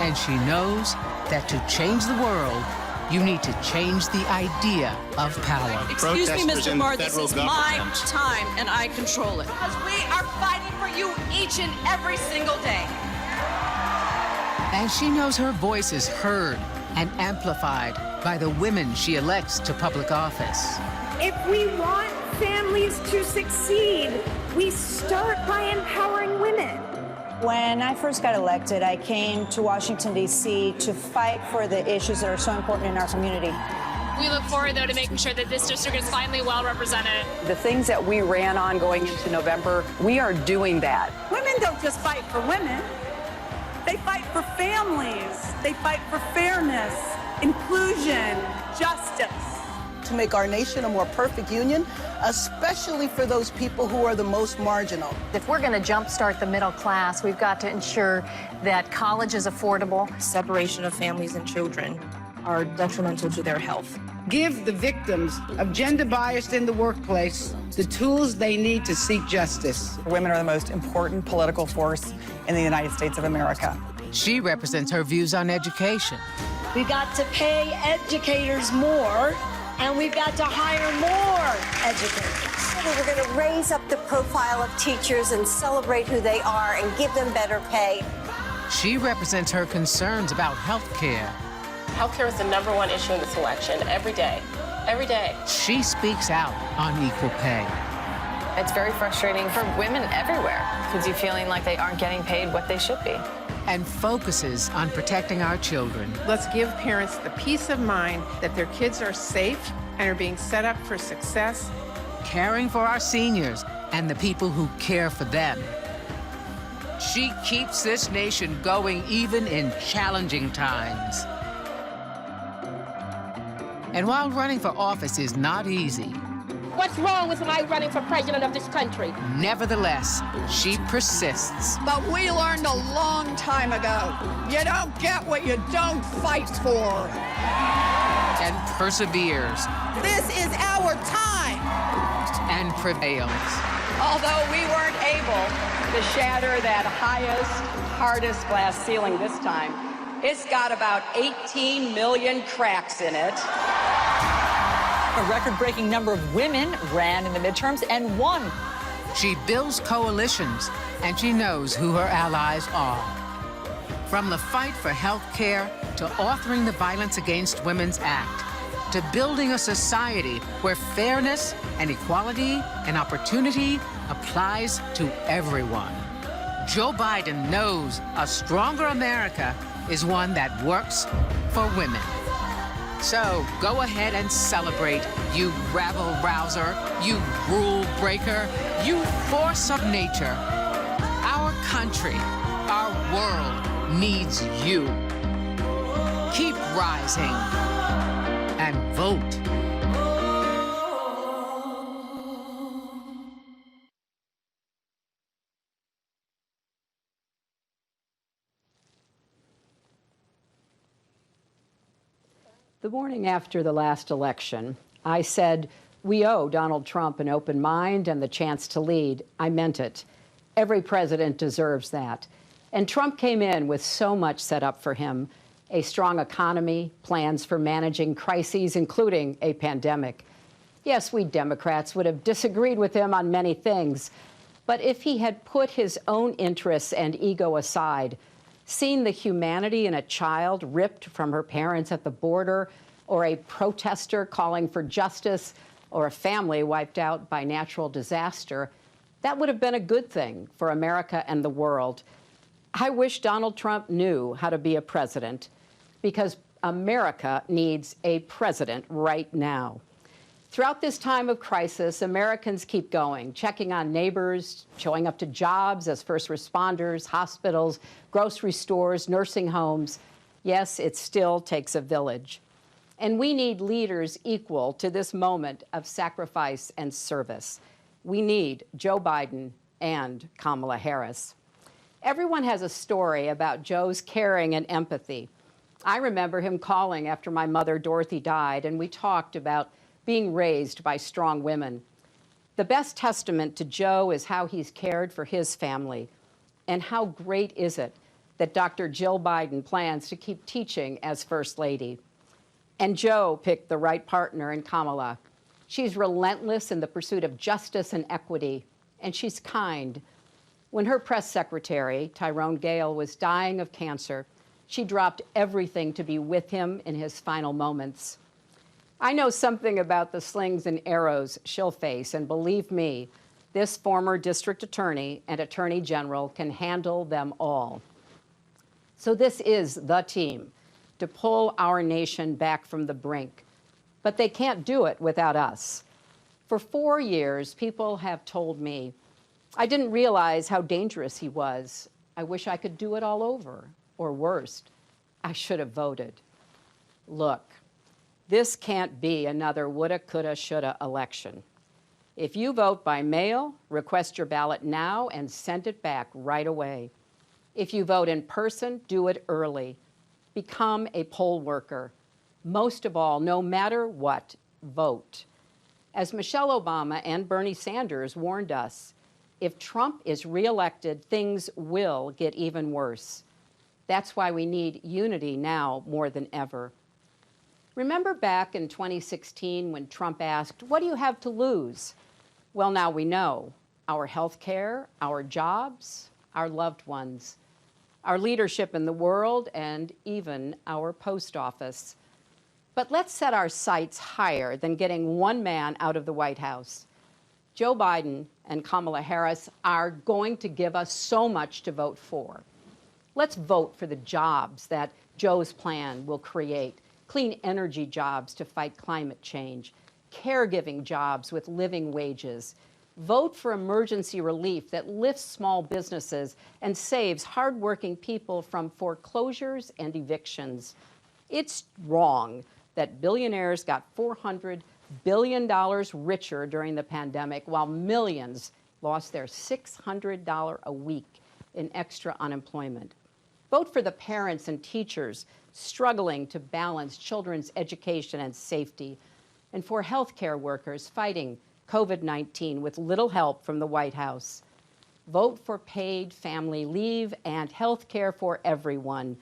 And she knows that to change the world, you need to change the idea of power. Excuse me, Mr. Barr, this is my time and I control it. Because we are fighting for you each and every single day. And she knows her voice is heard and amplified by the women she elects to public office. If we want families to succeed, we start by empowering women. When I first got elected, I came to Washington, D.C. to fight for the issues that are so important in our community. We look forward, though, to making sure that this district is finally well represented. The things that we ran on going into November, we are doing that. Women don't just fight for women. They fight for families. They fight for fairness, inclusion, justice. To make our nation a more perfect union, especially for those people who are the most marginal. If we're going to jumpstart the middle class, we've got to ensure that college is affordable. Separation of families and children are detrimental to their health. Give the victims of gender bias in the workplace the tools they need to seek justice. Women are the most important political force in the United States of America. She represents her views on education. We've got to pay educators more, and we've got to hire more educators. We're going to raise up the profile of teachers and celebrate who they are and give them better pay. She represents her concerns about health care. Healthcare is the #1 issue in this election, every day. Every day. She speaks out on equal pay. It's very frustrating for women everywhere, because you're feeling like they aren't getting paid what they should be. And focuses on protecting our children. Let's give parents the peace of mind that their kids are safe and are being set up for success. Caring for our seniors and the people who care for them. She keeps this nation going even in challenging times. And while running for office is not easy, What's wrong with my running for president of this country? Nevertheless, she persists. But we learned a long time ago, you don't get what you don't fight for. And perseveres. This is our time. And prevails. Although we weren't able to shatter that highest, hardest glass ceiling this time, It's got about 18 million cracks in it. A record-breaking number of women ran in the midterms and won. She builds coalitions, and she knows who her allies are. From the fight for health care to authoring the Violence Against Women's Act, to building a society where fairness and equality and opportunity applies to everyone. Joe Biden knows a stronger America is one that works for women. So go ahead and celebrate, you rabble-rouser, you rule-breaker, you force of nature. Our country, our world needs you. Keep rising and vote. The morning after the last election, I said, we owe Donald Trump an open mind and the chance to lead. I meant it. Every president deserves that. And Trump came in with so much set up for him: a strong economy, plans for managing crises, including a pandemic. Yes, we Democrats would have disagreed with him on many things, but if he had put his own interests and ego aside, seen the humanity in a child ripped from her parents at the border, or a protester calling for justice, or a family wiped out by natural disaster, that would have been a good thing for America and the world. I wish Donald Trump knew how to be a president, because America needs a president right now. Throughout this time of crisis, Americans keep going, checking on neighbors, showing up to jobs as first responders, hospitals, grocery stores, nursing homes. Yes, it still takes a village. And we need leaders equal to this moment of sacrifice and service. We need Joe Biden and Kamala Harris. Everyone has a story about Joe's caring and empathy. I remember him calling after my mother, Dorothy, died, and we talked about being raised by strong women. The best testament to Joe is how he's cared for his family. And how great is it that Dr. Jill Biden plans to keep teaching as First Lady. And Joe picked the right partner in Kamala. She's relentless in the pursuit of justice and equity, and she's kind. When her press secretary, Tyrone Gale, was dying of cancer, she dropped everything to be with him in his final moments. I know something about the slings and arrows she'll face, and believe me, this former district attorney and attorney general can handle them all. So this is the team to pull our nation back from the brink. But they can't do it without us. For 4 years, people have told me, I didn't realize how dangerous he was. I wish I could do it all over. Or worst, I should have voted. Look, this can't be another woulda, coulda, shoulda election. If you vote by mail, request your ballot now and send it back right away. If you vote in person, do it early. Become a poll worker. Most of all, no matter what, vote. As Michelle Obama and Bernie Sanders warned us, if Trump is reelected, things will get even worse. That's why we need unity now more than ever. Remember back in 2016 when Trump asked, what do you have to lose? Well, now we know. Our health care, our jobs, our loved ones, our leadership in the world, and even our post office. But let's set our sights higher than getting one man out of the White House. Joe Biden and Kamala Harris are going to give us so much to vote for. Let's vote for the jobs that Joe's plan will create. Clean energy jobs to fight climate change, caregiving jobs with living wages. Vote for emergency relief that lifts small businesses and saves hardworking people from foreclosures and evictions. It's wrong that billionaires got $400 billion richer during the pandemic while millions lost their $600 a week in extra unemployment. Vote for the parents and teachers struggling to balance children's education and safety, and for healthcare workers fighting COVID-19 with little help from the White House. Vote for paid family leave and health care for everyone.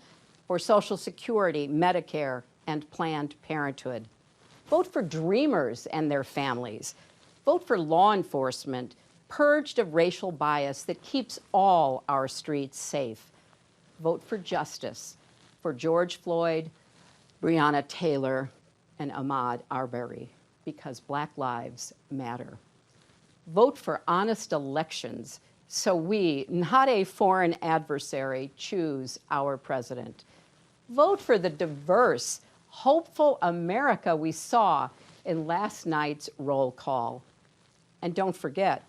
for Social Security, Medicare, and Planned Parenthood. Vote for dreamers and their families. Vote for law enforcement purged of racial bias that keeps all our streets safe. Vote for justice for George Floyd, Breonna Taylor, and Ahmaud Arbery, because Black lives matter. Vote for honest elections so we, not a foreign adversary, choose our president. Vote for the diverse, hopeful America we saw in last night's roll call. And don't forget,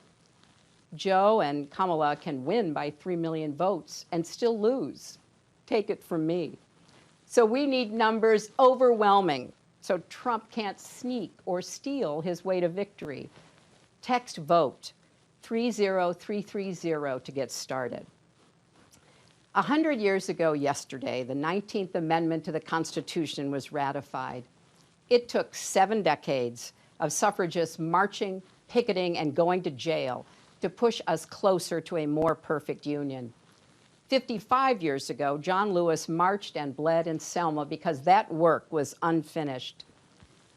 Joe and Kamala can win by 3 million votes and still lose. Take it from me. So we need numbers overwhelming so Trump can't sneak or steal his way to victory. Text VOTE 30330 to get started. 100 years ago yesterday, the 19th Amendment to the Constitution was ratified. It took 7 decades of suffragists marching, picketing, and going to jail to push us closer to a more perfect union. 55 years ago, John Lewis marched and bled in Selma because that work was unfinished.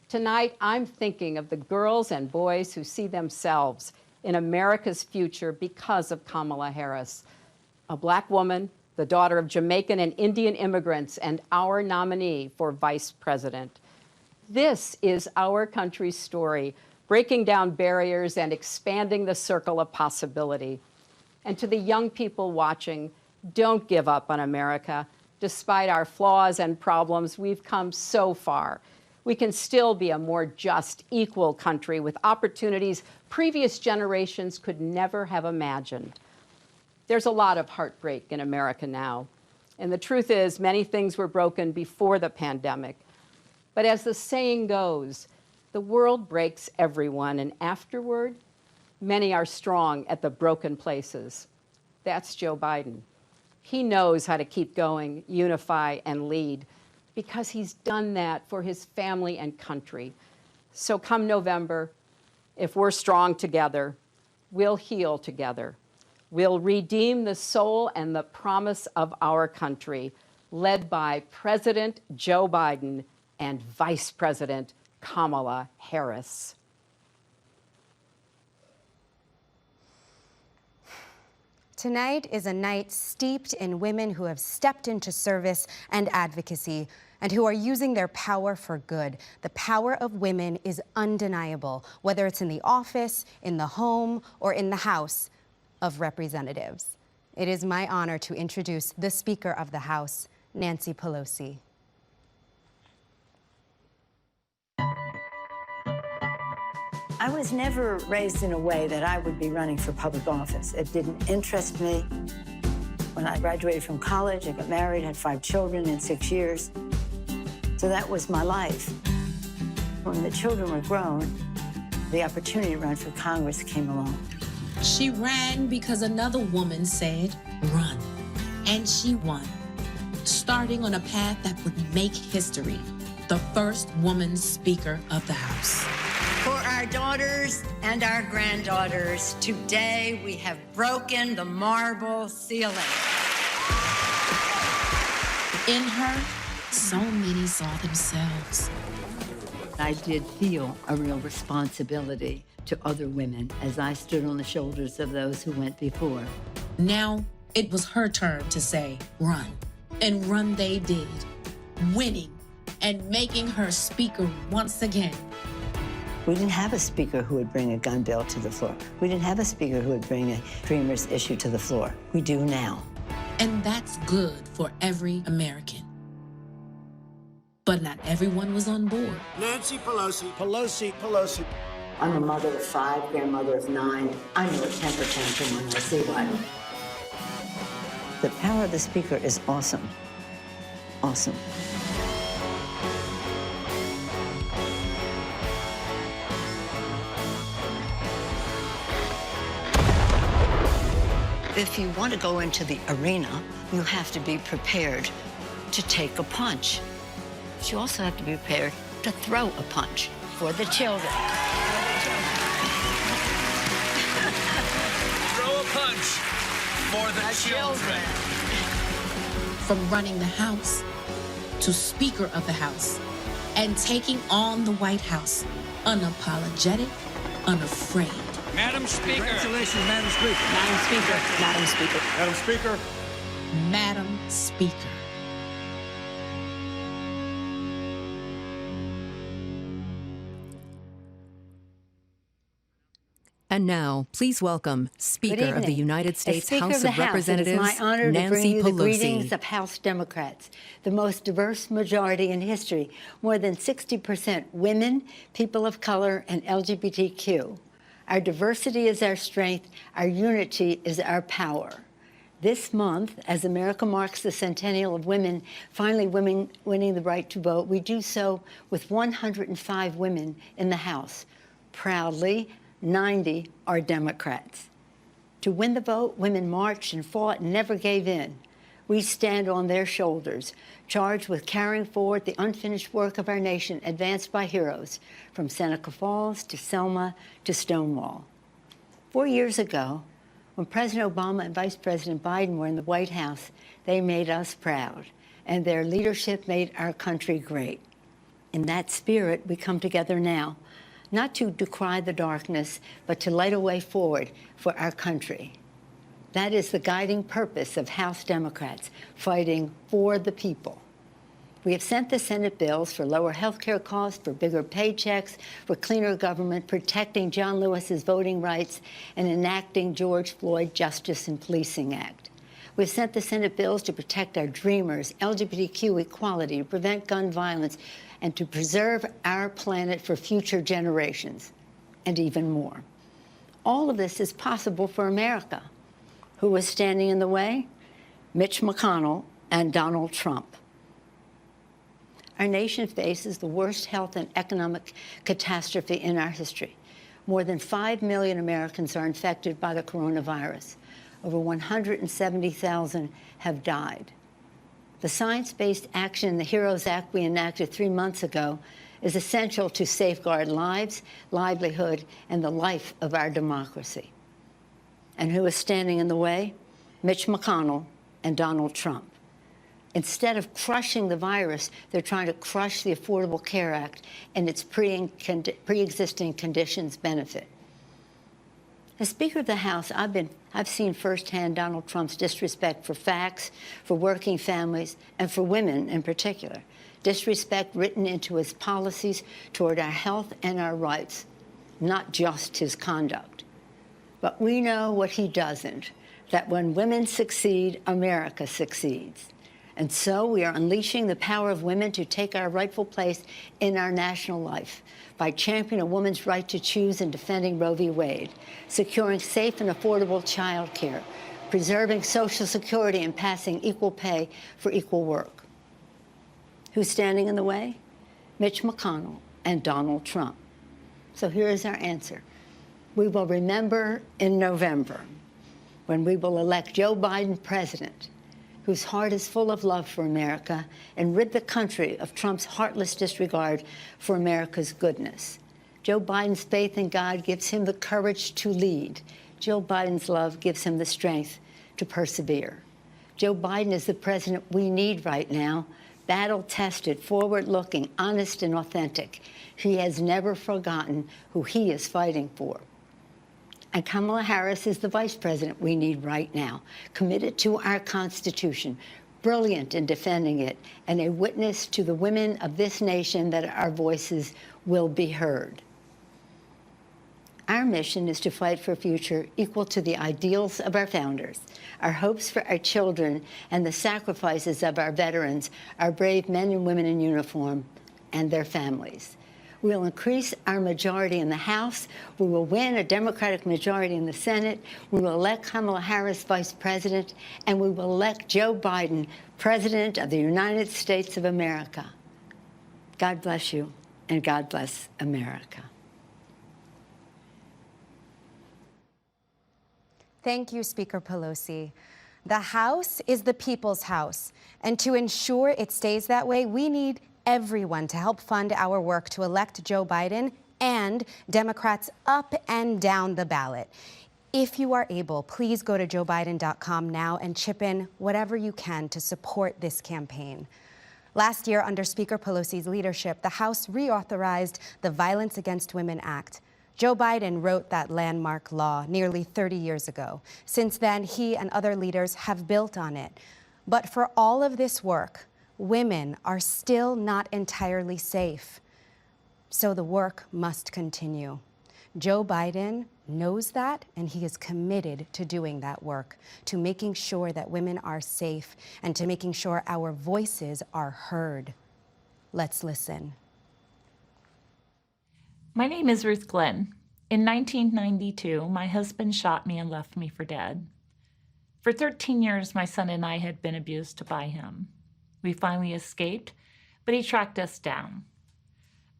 Tonight, I'm thinking of the girls and boys who see themselves in America's future because of Kamala Harris, a Black woman, the daughter of Jamaican and Indian immigrants, and our nominee for vice president. This is our country's story, breaking down barriers and expanding the circle of possibility. And to the young people watching, don't give up on America. Despite our flaws and problems, we've come so far. We can still be a more just, equal country with opportunities previous generations could never have imagined. There's a lot of heartbreak in America now. And the truth is, many things were broken before the pandemic. But as the saying goes, the world breaks everyone, and afterward, many are strong at the broken places. That's Joe Biden. He knows how to keep going, unify, and lead, because he's done that for his family and country. So come November, if we're strong together, we'll heal together. We'll redeem the soul and the promise of our country, led by President Joe Biden and Vice President Kamala Harris. Tonight is a night steeped in women who have stepped into service and advocacy and who are using their power for good. The power of women is undeniable, whether it's in the office, in the home, or in the House of Representatives. It is my honor to introduce the Speaker of the House, Nancy Pelosi. I was never raised in a way that I would be running for public office. It didn't interest me. When I graduated from college, I got married, had 5 children in 6 years. So that was my life. When the children were grown, the opportunity to run for Congress came along. She ran because another woman said, run. And she won, starting on a path that would make history, the first woman Speaker of the House. For our daughters and our granddaughters, today we have broken the marble ceiling. In her, so many saw themselves. I did feel a real responsibility to other women as I stood on the shoulders of those who went before. Now, it was her turn to say, run. And run they did, winning and making her Speaker once again. We didn't have a speaker who would bring a gun bill to the floor. We didn't have a speaker who would bring a Dreamers issue to the floor. We do now. And that's good for every American. But not everyone was on board. Nancy Pelosi. Pelosi, Pelosi. I'm a mother of 5, grandmother of 9. I know a temper tantrum when I see one. The power of the speaker is awesome. Awesome. If you want to go into the arena, you have to be prepared to take a punch. But you also have to be prepared to throw a punch for the children. Throw a punch for the children. From running the House to Speaker of the House and taking on the White House unapologetic, unafraid. Madam Speaker. Congratulations, Madam Speaker. Madam Speaker. Madam Speaker. Madam Speaker. Madam Speaker. And now, please welcome Speaker of the United States House of Representatives, It is my honor Nancy to bring you the Pelosi. greetings of House Democrats, the most diverse majority in history, more than 60% women, people of color, and LGBTQ. Our diversity is our strength. Our unity is our power. This month, as America marks the centennial of women finally winning the right to vote, we do so with 105 women in the House. Proudly, 90 are Democrats. To win the vote, women marched and fought and never gave in. We stand on their shoulders, charged with carrying forward the unfinished work of our nation advanced by heroes, from Seneca Falls to Selma to Stonewall. 4 years ago, when President Obama and Vice President Biden were in the White House, they made us proud, and their leadership made our country great. In that spirit, we come together now, not to decry the darkness, but to light a way forward for our country. That is the guiding purpose of House Democrats, fighting for the people. We have sent the Senate bills for lower health care costs, for bigger paychecks, for cleaner government, protecting John Lewis's voting rights, and enacting George Floyd Justice and Policing Act. We've sent the Senate bills to protect our dreamers, LGBTQ equality, to prevent gun violence, and to preserve our planet for future generations, and even more. All of this is possible for America. Who is standing in the way? Mitch McConnell and Donald Trump. Our nation faces the worst health and economic catastrophe in our history. More than 5 million Americans are infected by the coronavirus. Over 170,000 have died. The science-based action in the HEROES Act we enacted 3 months ago is essential to safeguard lives, livelihood, and the life of our democracy. And who is standing in the way? Mitch McConnell and Donald Trump. Instead of crushing the virus, they're trying to crush the Affordable Care Act and its pre-existing conditions benefit. As Speaker of the House, I've seen firsthand Donald Trump's disrespect for facts, for working families, and for women in particular. Disrespect written into his policies toward our health and our rights, not just his conduct. But we know what he doesn't, that when women succeed, America succeeds. And so we are unleashing the power of women to take our rightful place in our national life by championing a woman's right to choose and defending Roe v. Wade, securing safe and affordable child care, preserving Social Security, and passing equal pay for equal work. Who's standing in the way? Mitch McConnell and Donald Trump. So here is our answer. We will remember in November when we will elect Joe Biden president, whose heart is full of love for America, and rid the country of Trump's heartless disregard for America's goodness. Joe Biden's faith in God gives him the courage to lead. Joe Biden's love gives him the strength to persevere. Joe Biden is the president we need right now, battle-tested, forward-looking, honest, and authentic. He has never forgotten who he is fighting for. And Kamala Harris is the vice president we need right now, committed to our Constitution, brilliant in defending it, and a witness to the women of this nation that our voices will be heard. Our mission is to fight for a future equal to the ideals of our founders, our hopes for our children, and the sacrifices of our veterans, our brave men and women in uniform, and their families. We will increase our majority in the House. We will win a Democratic majority in the Senate. We will elect Kamala Harris vice president, and we will elect Joe Biden president of the United States of America. God bless you, and God bless America. Thank you, Speaker Pelosi. The House is the people's house, and to ensure it stays that way, we need everyone to help fund our work to elect Joe Biden and Democrats up and down the ballot. If you are able, please go to joebiden.com now and chip in whatever you can to support this campaign. Last year, under Speaker Pelosi's leadership, the House reauthorized the Violence Against Women Act. Joe Biden wrote that landmark law nearly 30 years ago. Since then, he and other leaders have built on it. But for all of this work, women are still not entirely safe. So the work must continue. Joe Biden knows that, and he is committed to doing that work, to making sure that women are safe and to making sure our voices are heard. Let's listen. My name is Ruth Glenn. In 1992, my husband shot me and left me for dead. For 13 years, my son and I had been abused by him. We finally escaped, but he tracked us down.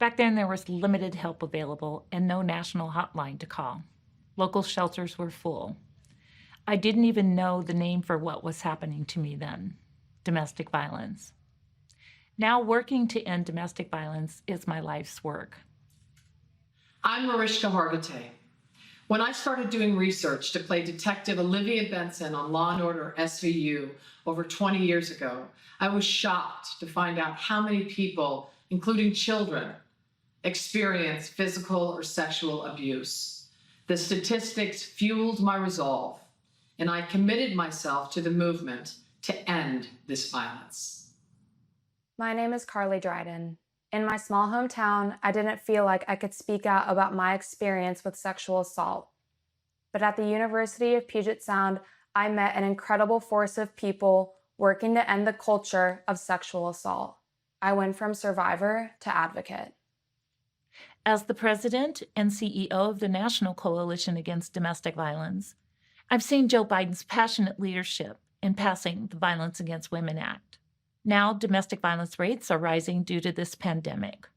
Back then, there was limited help available and no national hotline to call. Local shelters were full. I didn't even know the name for what was happening to me then: domestic violence. Now, working to end domestic violence is my life's work. I'm Mariska Hargitay. When I started doing research to play Detective Olivia Benson on Law & Order SVU over 20 years ago, I was shocked to find out how many people, including children, experience physical or sexual abuse. The statistics fueled my resolve, and I committed myself to the movement to end this violence. My name is Carly Dryden. In my small hometown, I didn't feel like I could speak out about my experience with sexual assault. But at the University of Puget Sound, I met an incredible force of people working to end the culture of sexual assault. I went from survivor to advocate. As the president and CEO of the National Coalition Against Domestic Violence, I've seen Joe Biden's passionate leadership in passing the Violence Against Women Act. Now, domestic violence rates are rising due to this pandemic.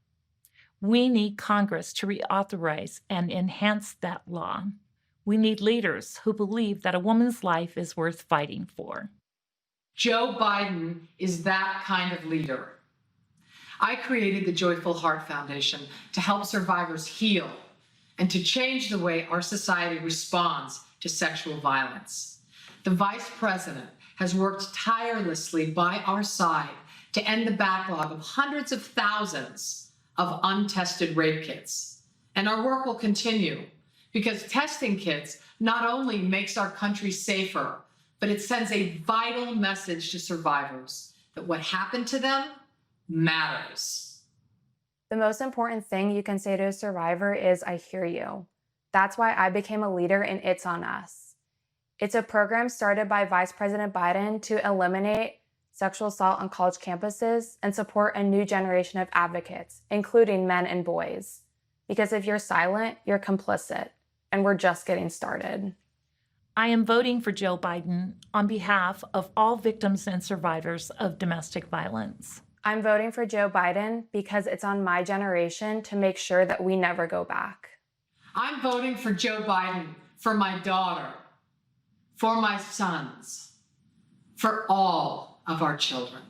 We need Congress to reauthorize and enhance that law. We need leaders who believe that a woman's life is worth fighting for. Joe Biden is that kind of leader. I created the Joyful Heart Foundation to help survivors heal and to change the way our society responds to sexual violence. The Vice President has worked tirelessly by our side to end the backlog of hundreds of thousands of untested rape kits. And our work will continue because testing kits not only makes our country safer, but it sends a vital message to survivors that what happened to them matters. The most important thing you can say to a survivor is, "I hear you." That's why I became a leader in It's On Us. It's a program started by Vice President Biden to eliminate sexual assault on college campuses and support a new generation of advocates, including men and boys. Because if you're silent, you're complicit, and we're just getting started. I am voting for Joe Biden on behalf of all victims and survivors of domestic violence. I'm voting for Joe Biden because it's on my generation to make sure that we never go back. I'm voting for Joe Biden for my daughter, for my sons, for all of our children.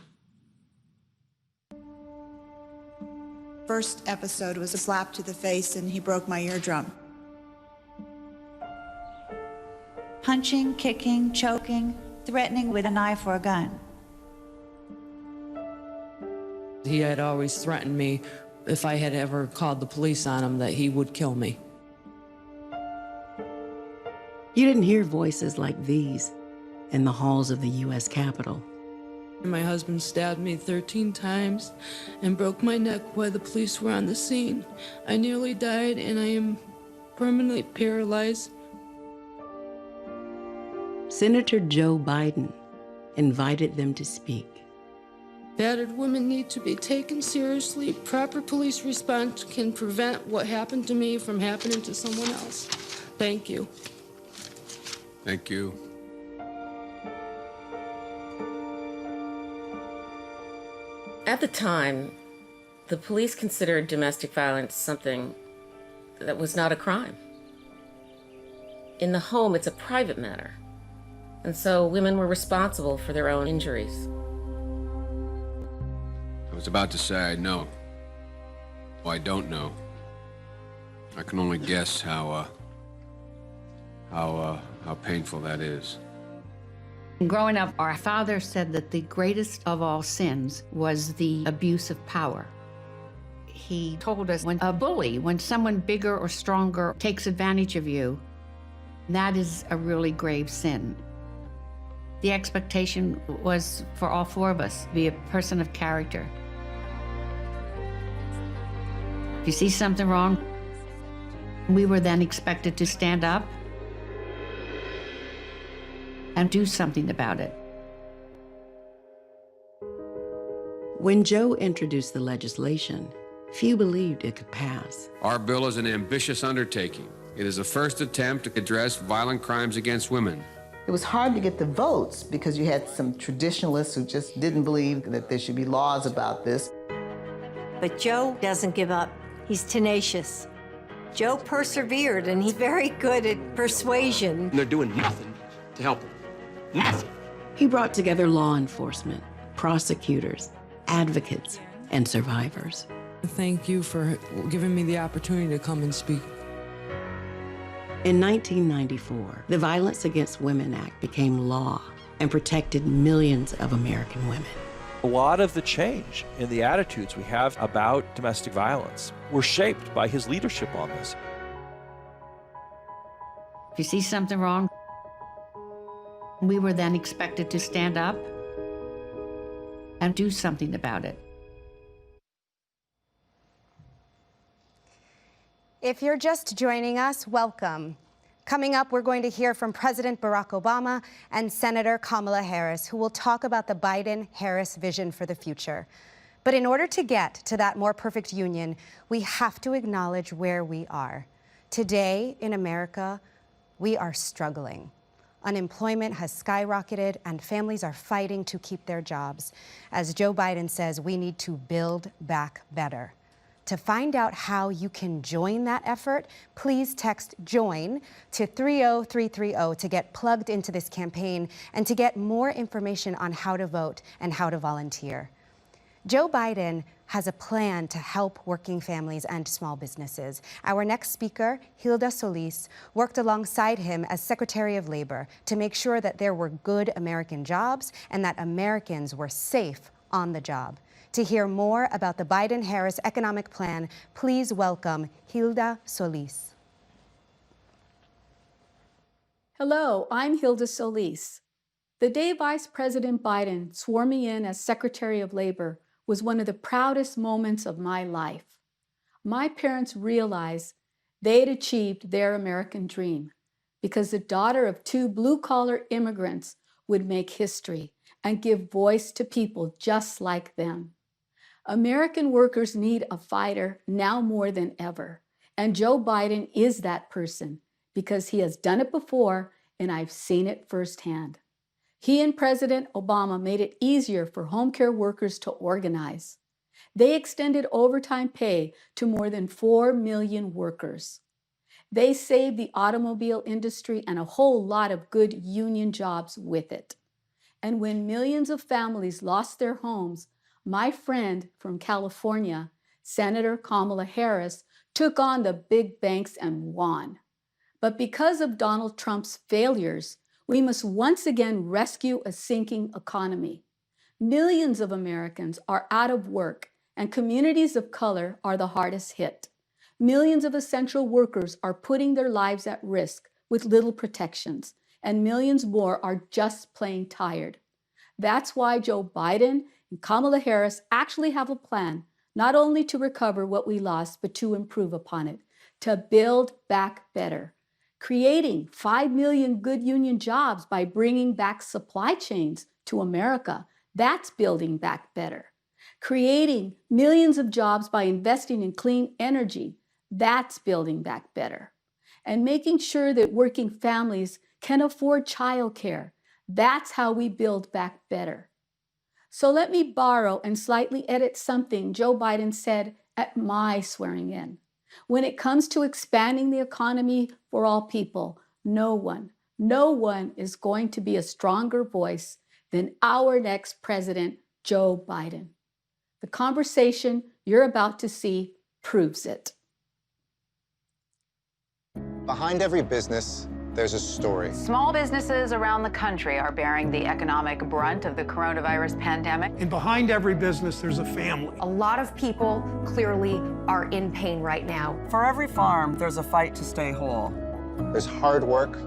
First episode was a slap to the face and he broke my eardrum. Punching, kicking, choking, threatening with a knife or a gun. He had always threatened me if I had ever called the police on him that he would kill me. You didn't hear voices like these in the halls of the U.S. Capitol. My husband stabbed me 13 times and broke my neck while the police were on the scene. I nearly died and I am permanently paralyzed. Senator Joe Biden invited them to speak. Battered women need to be taken seriously. Proper police response can prevent what happened to me from happening to someone else. Thank you. Thank you. At the time, the police considered domestic violence something that was not a crime. In the home, it's a private matter. And so women were responsible for their own injuries. I was about to say I know. Well, I don't know. I can only guess how painful that is. Growing up, our father said that the greatest of all sins was the abuse of power. He told us when a bully, when someone bigger or stronger takes advantage of you, that is a really grave sin. The expectation was for all four of us to be a person of character. If you see something wrong, we were then expected to stand up and do something about it. When Joe introduced the legislation, few believed it could pass. Our bill is an ambitious undertaking. It is the first attempt to address violent crimes against women. It was hard to get the votes because you had some traditionalists who just didn't believe that there should be laws about this. But Joe doesn't give up. He's tenacious. Joe persevered, and he's very good at persuasion. They're doing nothing to help them. Nothing. He brought together law enforcement, prosecutors, advocates, and survivors. Thank you for giving me the opportunity to come and speak. In 1994, the Violence Against Women Act became law and protected millions of American women. A lot of the change in the attitudes we have about domestic violence were shaped by his leadership on this. If you see something wrong, we were then expected to stand up and do something about it. If you're just joining us, welcome. Coming up, we're going to hear from President Barack Obama and Senator Kamala Harris, who will talk about the Biden-Harris vision for the future. But in order to get to that more perfect union, we have to acknowledge where we are. Today in America, we are struggling. Unemployment has skyrocketed and families are fighting to keep their jobs. As Joe Biden says, we need to build back better. To find out how you can join that effort, please text JOIN to 30330 to get plugged into this campaign and to get more information on how to vote and how to volunteer. Joe Biden has a plan to help working families and small businesses. Our next speaker, Hilda Solis, worked alongside him as Secretary of Labor to make sure that there were good American jobs and that Americans were safe on the job. To hear more about the Biden-Harris economic plan, please welcome Hilda Solis. Hello, I'm Hilda Solis. The day Vice President Biden swore me in as Secretary of Labor was one of the proudest moments of my life. My parents realized they had achieved their American dream because the daughter of two blue-collar immigrants would make history and give voice to people just like them. American workers need a fighter now more than ever, and Joe Biden is that person because he has done it before and I've seen it firsthand. He and President Obama made it easier for home care workers to organize. They extended overtime pay to more than 4 million workers. They saved the automobile industry and a whole lot of good union jobs with it. And when millions of families lost their homes, my friend from California, Senator Kamala Harris, took on the big banks and won. But because of Donald Trump's failures, we must once again rescue a sinking economy. Millions of Americans are out of work, and communities of color are the hardest hit. Millions of essential workers are putting their lives at risk with little protections, and millions more are just plain tired. That's why Joe Biden and Kamala Harris actually have a plan, not only to recover what we lost, but to improve upon it, to build back better. Creating 5 million good union jobs by bringing back supply chains to America, that's building back better. Creating millions of jobs by investing in clean energy, that's building back better. And making sure that working families can afford childcare, that's how we build back better. So let me borrow and slightly edit something Joe Biden said at my swearing in. When it comes to expanding the economy for all people, no one is going to be a stronger voice than our next president, Joe Biden. The conversation you're about to see proves it. Behind every business, there's a story. Small businesses around the country are bearing the economic brunt of the coronavirus pandemic. And behind every business, there's a family. A lot of people clearly are in pain right now. For every farm, there's a fight to stay whole. There's hard work.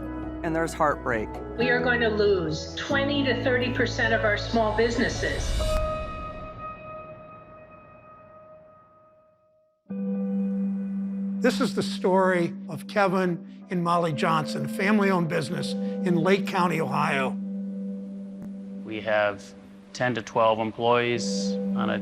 And there's heartbreak. We are going to lose 20 to 30% of our small businesses. This is the story of Kevin and Molly Johnson, a family-owned business in Lake County, Ohio. We have 10 to 12 employees on a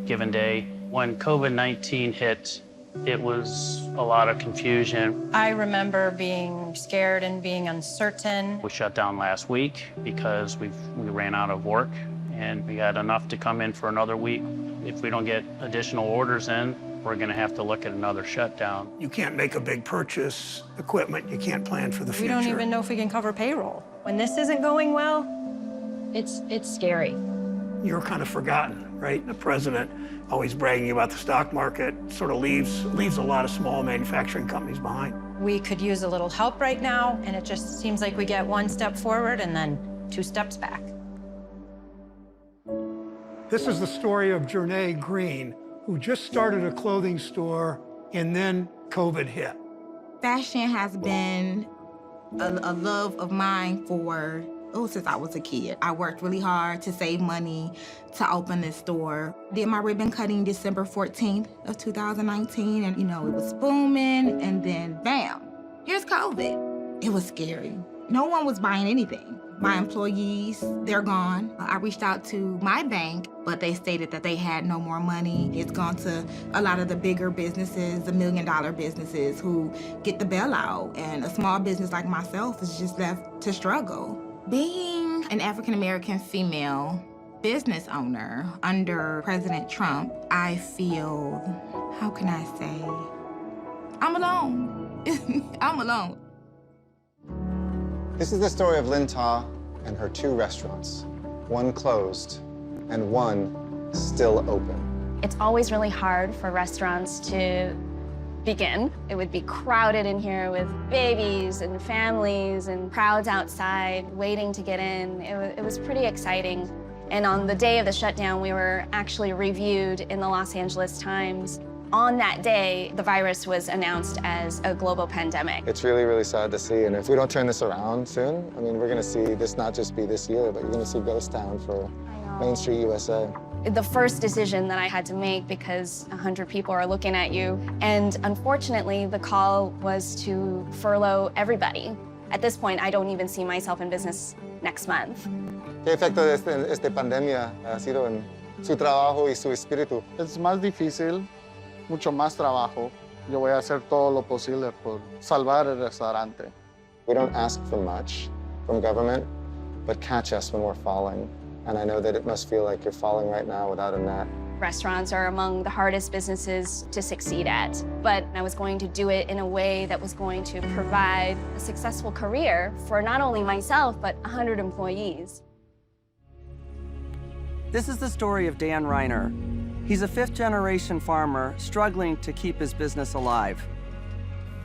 given day. When COVID-19 hit, it was a lot of confusion. I remember being scared and being uncertain. We shut down last week because we ran out of work, and we had enough to come in for another week. If we don't get additional orders in, we're going to have to look at another shutdown. You can't make a big purchase, equipment, you can't plan for the future. We don't even know if we can cover payroll. When this isn't going well, it's scary. You're kind of forgotten, right? The president always bragging about the stock market sort of leaves a lot of small manufacturing companies behind. We could use a little help right now, and it just seems like we get one step forward and then 2 steps back. This is the story of Jernay Green, who just started a clothing store and then COVID hit. Fashion has been a love of mine since I was a kid. I worked really hard to save money to open this store. Did my ribbon cutting December 14th of 2019, and it was booming, and then bam, here's COVID. It was scary. No one was buying anything. My employees, they're gone. I reached out to my bank, but they stated that they had no more money. It's gone to a lot of the bigger businesses, the $1 million businesses who get the bailout, and a small business like myself is just left to struggle. Being an African-American female business owner under President Trump, I feel, how can I say, I'm alone. I'm alone. This is the story of Lynn Ta and her 2 restaurants. One closed and one still open. It's always really hard for restaurants to begin. It would be crowded in here with babies and families and crowds outside waiting to get in. It was pretty exciting. And on the day of the shutdown, we were actually reviewed in the Los Angeles Times. On that day, the virus was announced as a global pandemic. It's really, really sad to see. And if we don't turn this around soon, we're going to see this not just be this year, but you're going to see ghost town for Main Street USA. The first decision that I had to make, because 100 people are looking at you, and unfortunately, the call was to furlough everybody. At this point, I don't even see myself in business next month. ¿Qué efecto de esta pandemia ha sido en su trabajo y su espíritu? Es más difícil, mucho más trabajo. Yo voy a hacer todo lo posible por salvar el restaurante. We don't ask for much from government, but catch us when we're falling. And I know that it must feel like you're falling right now without a net. Restaurants are among the hardest businesses to succeed at, but I was going to do it in a way that was going to provide a successful career for not only myself, but 100 employees. This is the story of Dan Reiner. He's a 5th-generation farmer struggling to keep his business alive.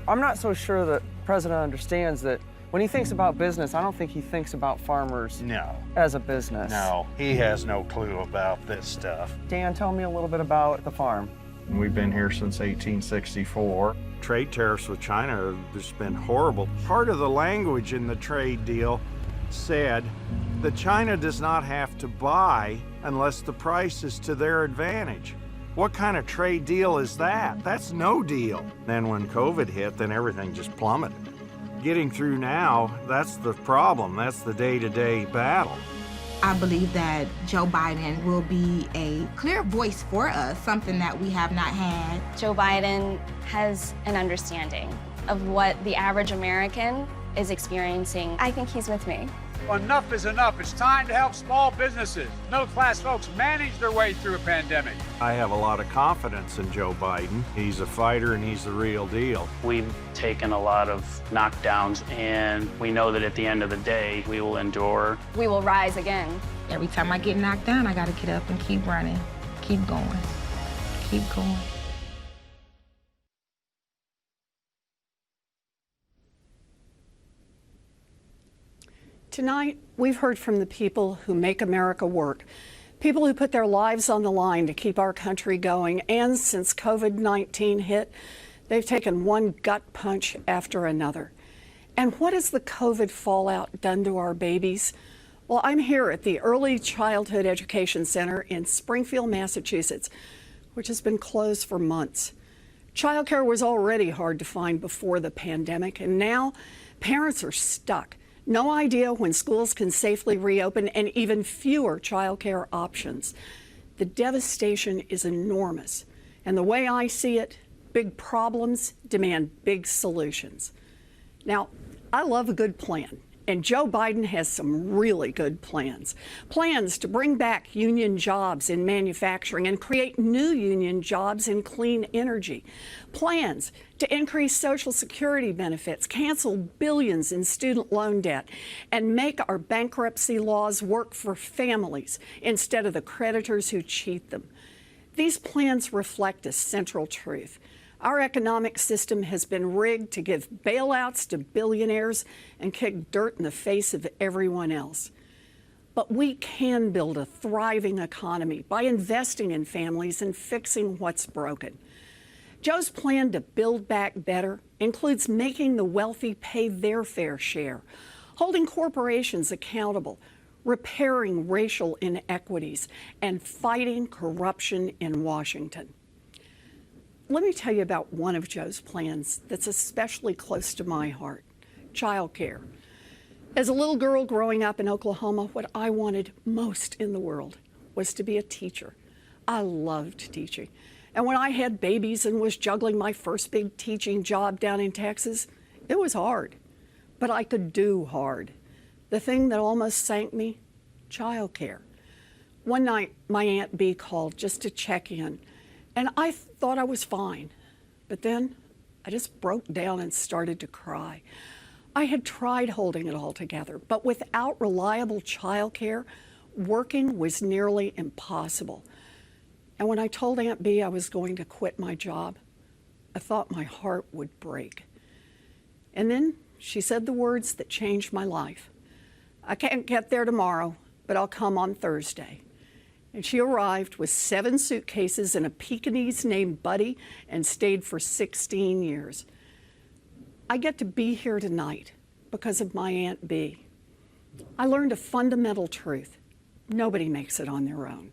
I'm not so sure that the president understands that when he thinks about business, I don't think he thinks about farmers as a business. No, he has no clue about this stuff. Dan, tell me a little bit about the farm. We've been here since 1864. Trade tariffs with China have just been horrible. Part of the language in the trade deal said that China does not have to buy unless the price is to their advantage. What kind of trade deal is that? That's no deal. Then when COVID hit, then everything just plummeted. Getting through now, that's the problem. That's the day-to-day battle. I believe that Joe Biden will be a clear voice for us, something that we have not had. Joe Biden has an understanding of what the average American is experiencing. I think he's with me. Enough is enough. It's time to help small businesses, middle-class folks manage their way through a pandemic. I have a lot of confidence in Joe Biden. He's a fighter and he's the real deal. We've taken a lot of knockdowns, and we know that at the end of the day, we will endure. We will rise again. Every time I get knocked down, I gotta get up and keep running, keep going, keep going. Tonight, we've heard from the people who make America work, people who put their lives on the line to keep our country going, and since COVID-19 hit, they've taken one gut punch after another. And what has the COVID fallout done to our babies? Well, I'm here at the Early Childhood Education Center in Springfield, Massachusetts, which has been closed for months. Childcare was already hard to find before the pandemic, and now parents are stuck. No idea when schools can safely reopen, and even fewer childcare options. The devastation is enormous, and the way I see it, big problems demand big solutions. Now, I love a good plan, and Joe Biden has some really good plans. Plans to bring back union jobs in manufacturing and create new union jobs in clean energy. Plans to increase Social Security benefits, cancel billions in student loan debt, and make our bankruptcy laws work for families instead of the creditors who cheat them. These plans reflect a central truth. Our economic system has been rigged to give bailouts to billionaires and kick dirt in the face of everyone else. But we can build a thriving economy by investing in families and fixing what's broken. Joe's plan to build back better includes making the wealthy pay their fair share, holding corporations accountable, repairing racial inequities, and fighting corruption in Washington. Let me tell you about one of Joe's plans that's especially close to my heart: childcare. As a little girl growing up in Oklahoma, what I wanted most in the world was to be a teacher. I loved teaching. And when I had babies and was juggling my first big teaching job down in Texas, it was hard. But I could do hard. The thing that almost sank me: childcare. One night, my Aunt Bee called just to check in. And I thought I was fine. But then I just broke down and started to cry. I had tried holding it all together, but without reliable childcare, working was nearly impossible. And when I told Aunt Bee I was going to quit my job, I thought my heart would break. And then she said the words that changed my life: "I can't get there tomorrow, but I'll come on Thursday." And she arrived with 7 suitcases and a Pekingese named Buddy and stayed for 16 years. I get to be here tonight because of my Aunt Bee. I learned a fundamental truth: nobody makes it on their own.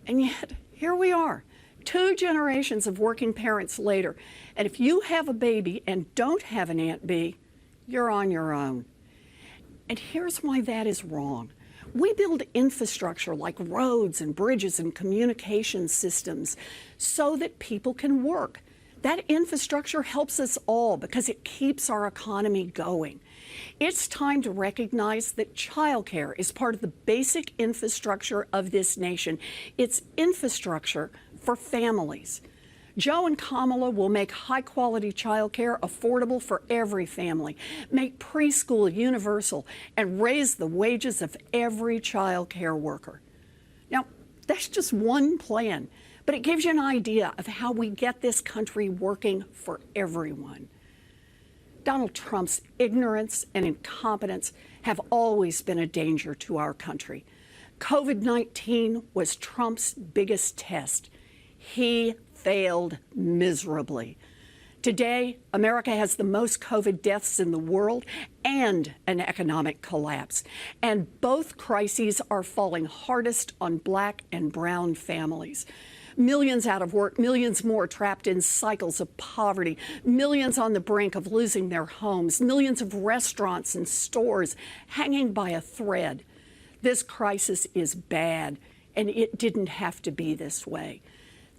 And yet, here we are, 2 generations of working parents later. And if you have a baby and don't have an Aunt Bee, you're on your own. And here's why that is wrong. We build infrastructure like roads and bridges and communication systems so that people can work. That infrastructure helps us all because it keeps our economy going. It's time to recognize that childcare is part of the basic infrastructure of this nation. It's infrastructure for families. Joe and Kamala will make high-quality childcare affordable for every family, make preschool universal, and raise the wages of every childcare worker. Now, that's just one plan, but it gives you an idea of how we get this country working for everyone. Donald Trump's ignorance and incompetence have always been a danger to our country. COVID-19 was Trump's biggest test. He failed miserably. Today, America has the most COVID deaths in the world and an economic collapse. And both crises are falling hardest on Black and brown families. Millions out of work, millions more trapped in cycles of poverty, millions on the brink of losing their homes, millions of restaurants and stores hanging by a thread. This crisis is bad, and it didn't have to be this way.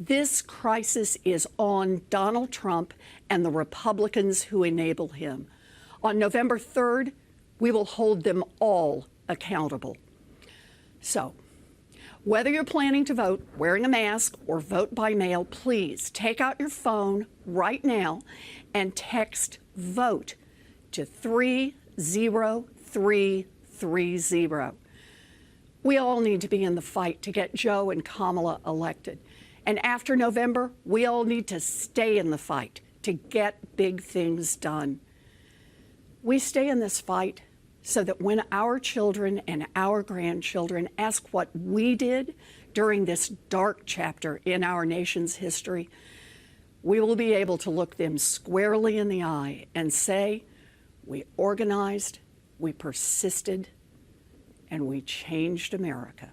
This crisis is on Donald Trump and the Republicans who enable him. On November 3rd, we will hold them all accountable. So, whether you're planning to vote wearing a mask or vote by mail, please take out your phone right now and text VOTE to 30330. We all need to be in the fight to get Joe and Kamala elected. And after November, we all need to stay in the fight to get big things done. We stay in this fight so that when our children and our grandchildren ask what we did during this dark chapter in our nation's history, we will be able to look them squarely in the eye and say, we organized, we persisted, and we changed America.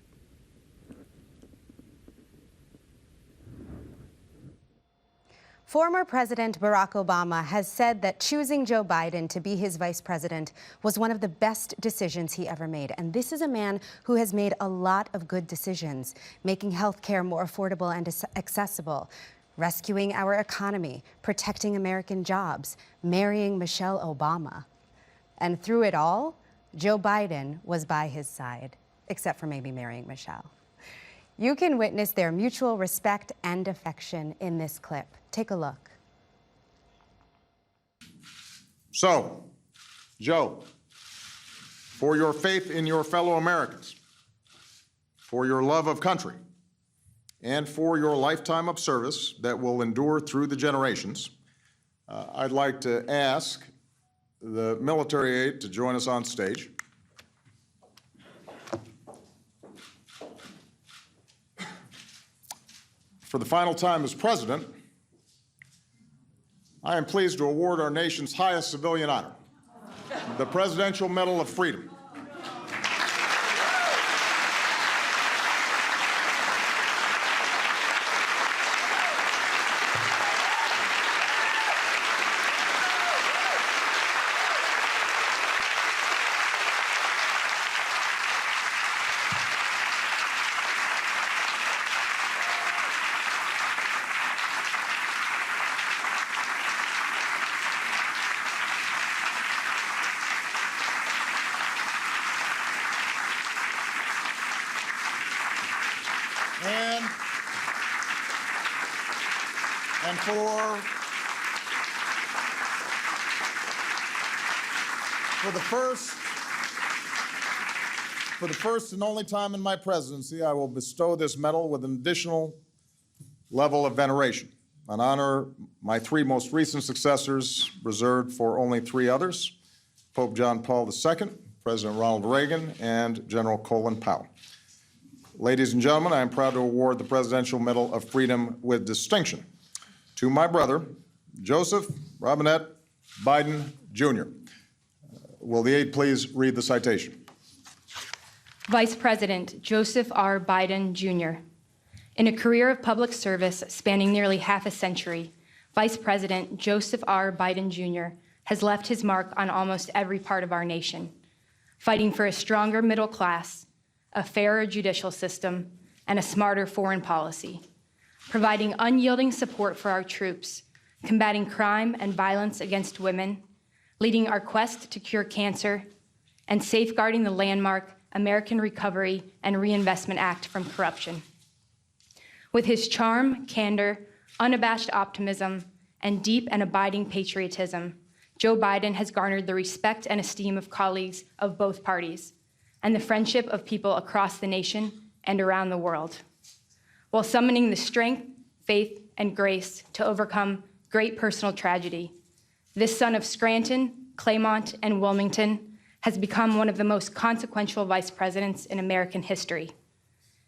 Former President Barack Obama has said that choosing Joe Biden to be his vice president was one of the best decisions he ever made. And this is a man who has made a lot of good decisions, making health care more affordable and accessible, rescuing our economy, protecting American jobs, marrying Michelle Obama. And through it all, Joe Biden was by his side, except for maybe marrying Michelle. You can witness their mutual respect and affection in this clip. Take a look. So, Joe, for your faith in your fellow Americans, for your love of country, and for your lifetime of service that will endure through the generations, I'd like to ask the military aide to join us on stage. For the final time as president, I am pleased to award our nation's highest civilian honor, the Presidential Medal of Freedom. And for the first and only time in my presidency, I will bestow this medal with an additional level of veneration, an honor my three most recent successors reserved for only three others: Pope John Paul II, President Ronald Reagan, and General Colin Powell. Ladies and gentlemen, I am proud to award the Presidential Medal of Freedom with distinction to my brother, Joseph Robinette Biden, Jr. Will the aide please read the citation? Vice President Joseph R. Biden, Jr. In a career of public service spanning nearly half a century, Vice President Joseph R. Biden, Jr. has left his mark on almost every part of our nation, fighting for a stronger middle class, a fairer judicial system, and a smarter foreign policy, providing unyielding support for our troops, combating crime and violence against women, leading our quest to cure cancer, and safeguarding the landmark American Recovery and Reinvestment Act from corruption. With his charm, candor, unabashed optimism, and deep and abiding patriotism, Joe Biden has garnered the respect and esteem of colleagues of both parties, and the friendship of people across the nation and around the world, while summoning the strength, faith, and grace to overcome great personal tragedy. This son of Scranton, Claymont, and Wilmington has become one of the most consequential vice presidents in American history,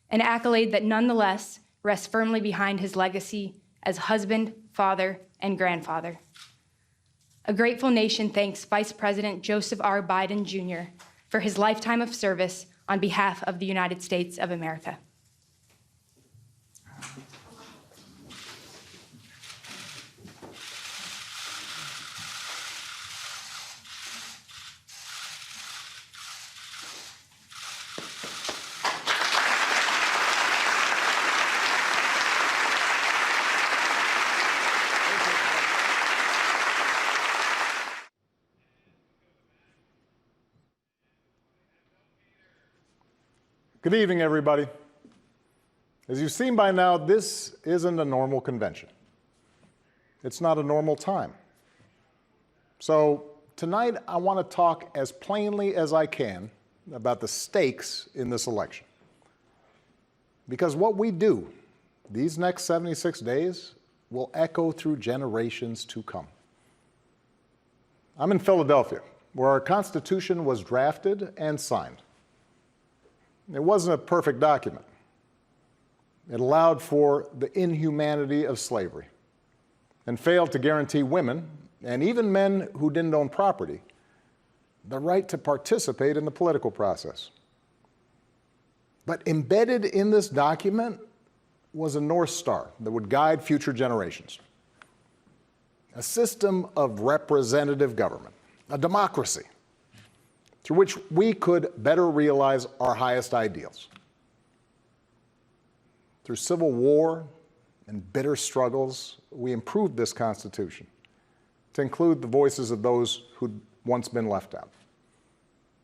an accolade that nonetheless rests firmly behind his legacy as husband, father, and grandfather. A grateful nation thanks Vice President Joseph R. Biden, Jr. for his lifetime of service on behalf of the United States of America. Good evening, everybody. As you've seen by now, this isn't a normal convention. It's not a normal time. So tonight, I want to talk as plainly as I can about the stakes in this election. Because what we do these next 76 days will echo through generations to come. I'm in Philadelphia, where our Constitution was drafted and signed. It wasn't a perfect document. It allowed for the inhumanity of slavery and failed to guarantee women, and even men who didn't own property, the right to participate in the political process. But embedded in this document was a North Star that would guide future generations. A system of representative government, a democracy, through which we could better realize our highest ideals. Through civil war and bitter struggles, we improved this Constitution to include the voices of those who'd once been left out.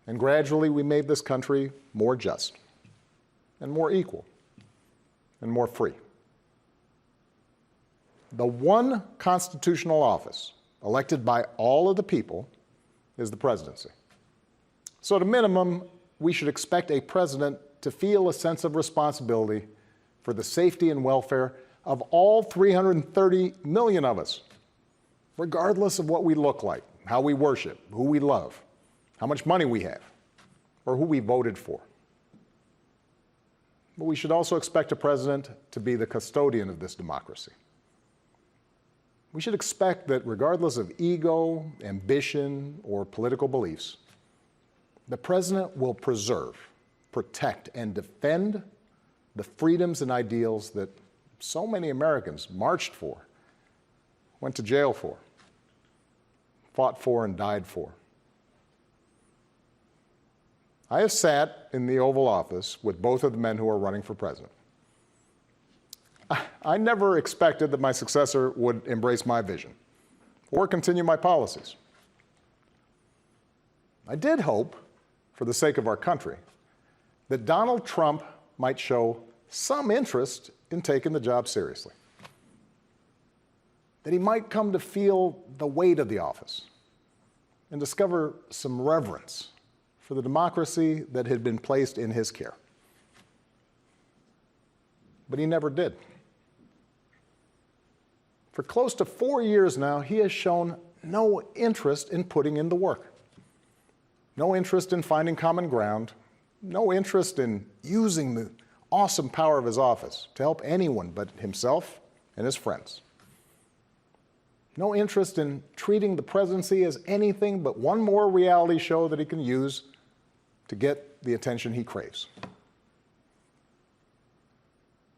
And gradually, we made this country more just and more equal and more free. The one constitutional office elected by all of the people is the presidency. So at a minimum, we should expect a president to feel a sense of responsibility for the safety and welfare of all 330 million of us, regardless of what we look like, how we worship, who we love, how much money we have, or who we voted for. But we should also expect a president to be the custodian of this democracy. We should expect that regardless of ego, ambition, or political beliefs, the president will preserve, protect, and defend the freedoms and ideals that so many Americans marched for, went to jail for, fought for, and died for. I have sat in the Oval Office with both of the men who are running for president. I never expected that my successor would embrace my vision or continue my policies. I did hope, for the sake of our country, that Donald Trump might show some interest in taking the job seriously, that he might come to feel the weight of the office and discover some reverence for the democracy that had been placed in his care. But he never did. For close to 4 years now, he has shown no interest in putting in the work, no interest in finding common ground, no interest in using the awesome power of his office to help anyone but himself and his friends. No interest in treating the presidency as anything but one more reality show that he can use to get the attention he craves.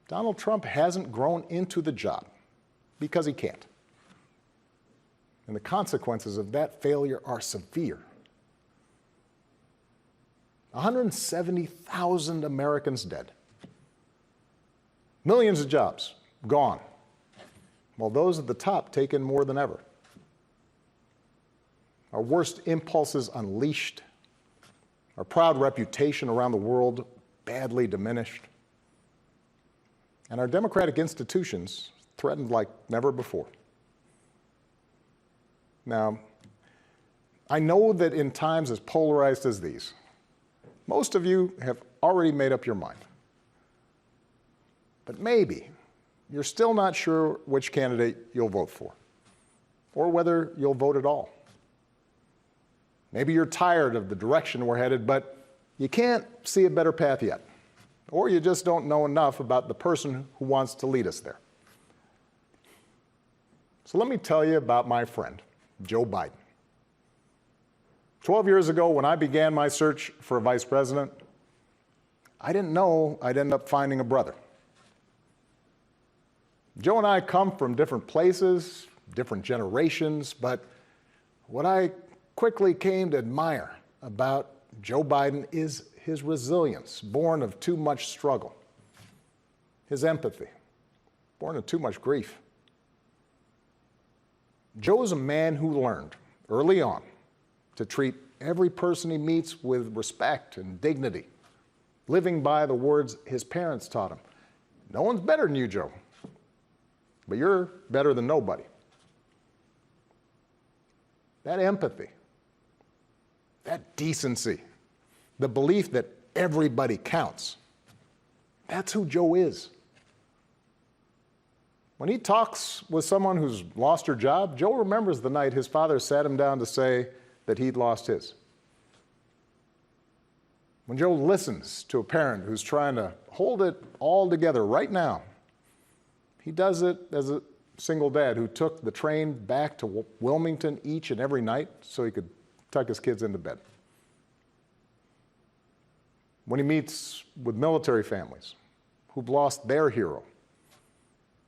Donald Trump hasn't grown into the job because he can't. And the consequences of that failure are severe. 170,000 Americans dead. Millions of jobs gone, while those at the top take in more than ever. Our worst impulses unleashed, our proud reputation around the world badly diminished, and our democratic institutions threatened like never before. Now, I know that in times as polarized as these, most of you have already made up your mind. But maybe you're still not sure which candidate you'll vote for, or whether you'll vote at all. Maybe you're tired of the direction we're headed, but you can't see a better path yet, or you just don't know enough about the person who wants to lead us there. So let me tell you about my friend, Joe Biden. 12 years ago, when I began my search for a vice president, I didn't know I'd end up finding a brother. Joe and I come from different places, different generations, but what I quickly came to admire about Joe Biden is his resilience, born of too much struggle, his empathy, born of too much grief. Joe is a man who learned early on to treat every person he meets with respect and dignity, living by the words his parents taught him. No one's better than you, Joe, but you're better than nobody. That empathy, that decency, the belief that everybody counts, that's who Joe is. When he talks with someone who's lost her job, Joe remembers the night his father sat him down to say that he'd lost his. When Joe listens to a parent who's trying to hold it all together right now, he does it as a single dad who took the train back to Wilmington each and every night so he could tuck his kids into bed. When he meets with military families who've lost their hero,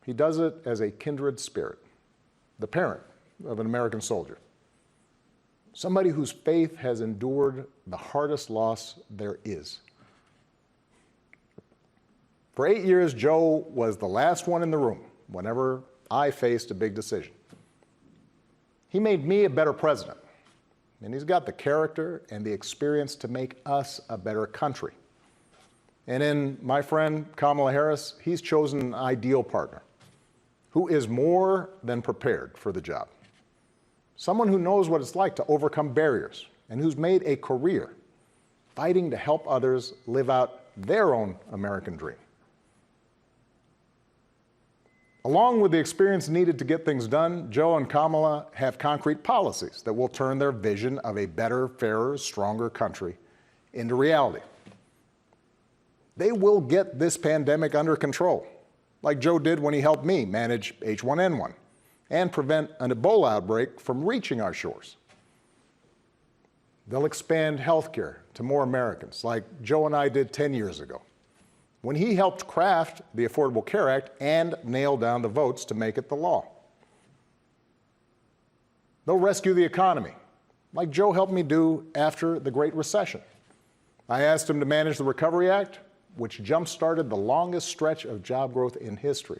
he does it as a kindred spirit, the parent of an American soldier, somebody whose faith has endured the hardest loss there is. For 8 years, Joe was the last one in the room whenever I faced a big decision. He made me a better president, and he's got the character and the experience to make us a better country. And in my friend Kamala Harris, he's chosen an ideal partner who is more than prepared for the job. Someone who knows what it's like to overcome barriers and who's made a career fighting to help others live out their own American dream. Along with the experience needed to get things done, Joe and Kamala have concrete policies that will turn their vision of a better, fairer, stronger country into reality. They will get this pandemic under control, like Joe did when he helped me manage H1N1 and prevent an Ebola outbreak from reaching our shores. They'll expand health care to more Americans, like Joe and I did 10 years ago, when he helped craft the Affordable Care Act and nail down the votes to make it the law. They'll rescue the economy, like Joe helped me do after the Great Recession. I asked him to manage the Recovery Act, which jump-started the longest stretch of job growth in history.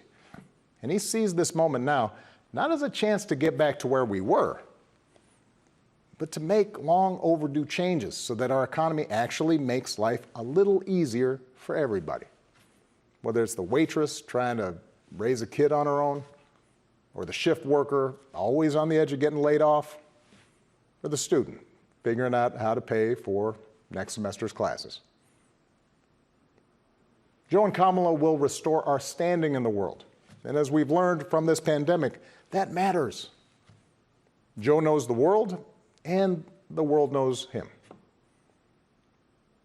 And he sees this moment now, not as a chance to get back to where we were, but to make long overdue changes so that our economy actually makes life a little easier for everybody. Whether it's the waitress trying to raise a kid on her own, or the shift worker always on the edge of getting laid off, or the student figuring out how to pay for next semester's classes. Joe and Kamala will restore our standing in the world. And as we've learned from this pandemic, that matters. Joe knows the world, and the world knows him.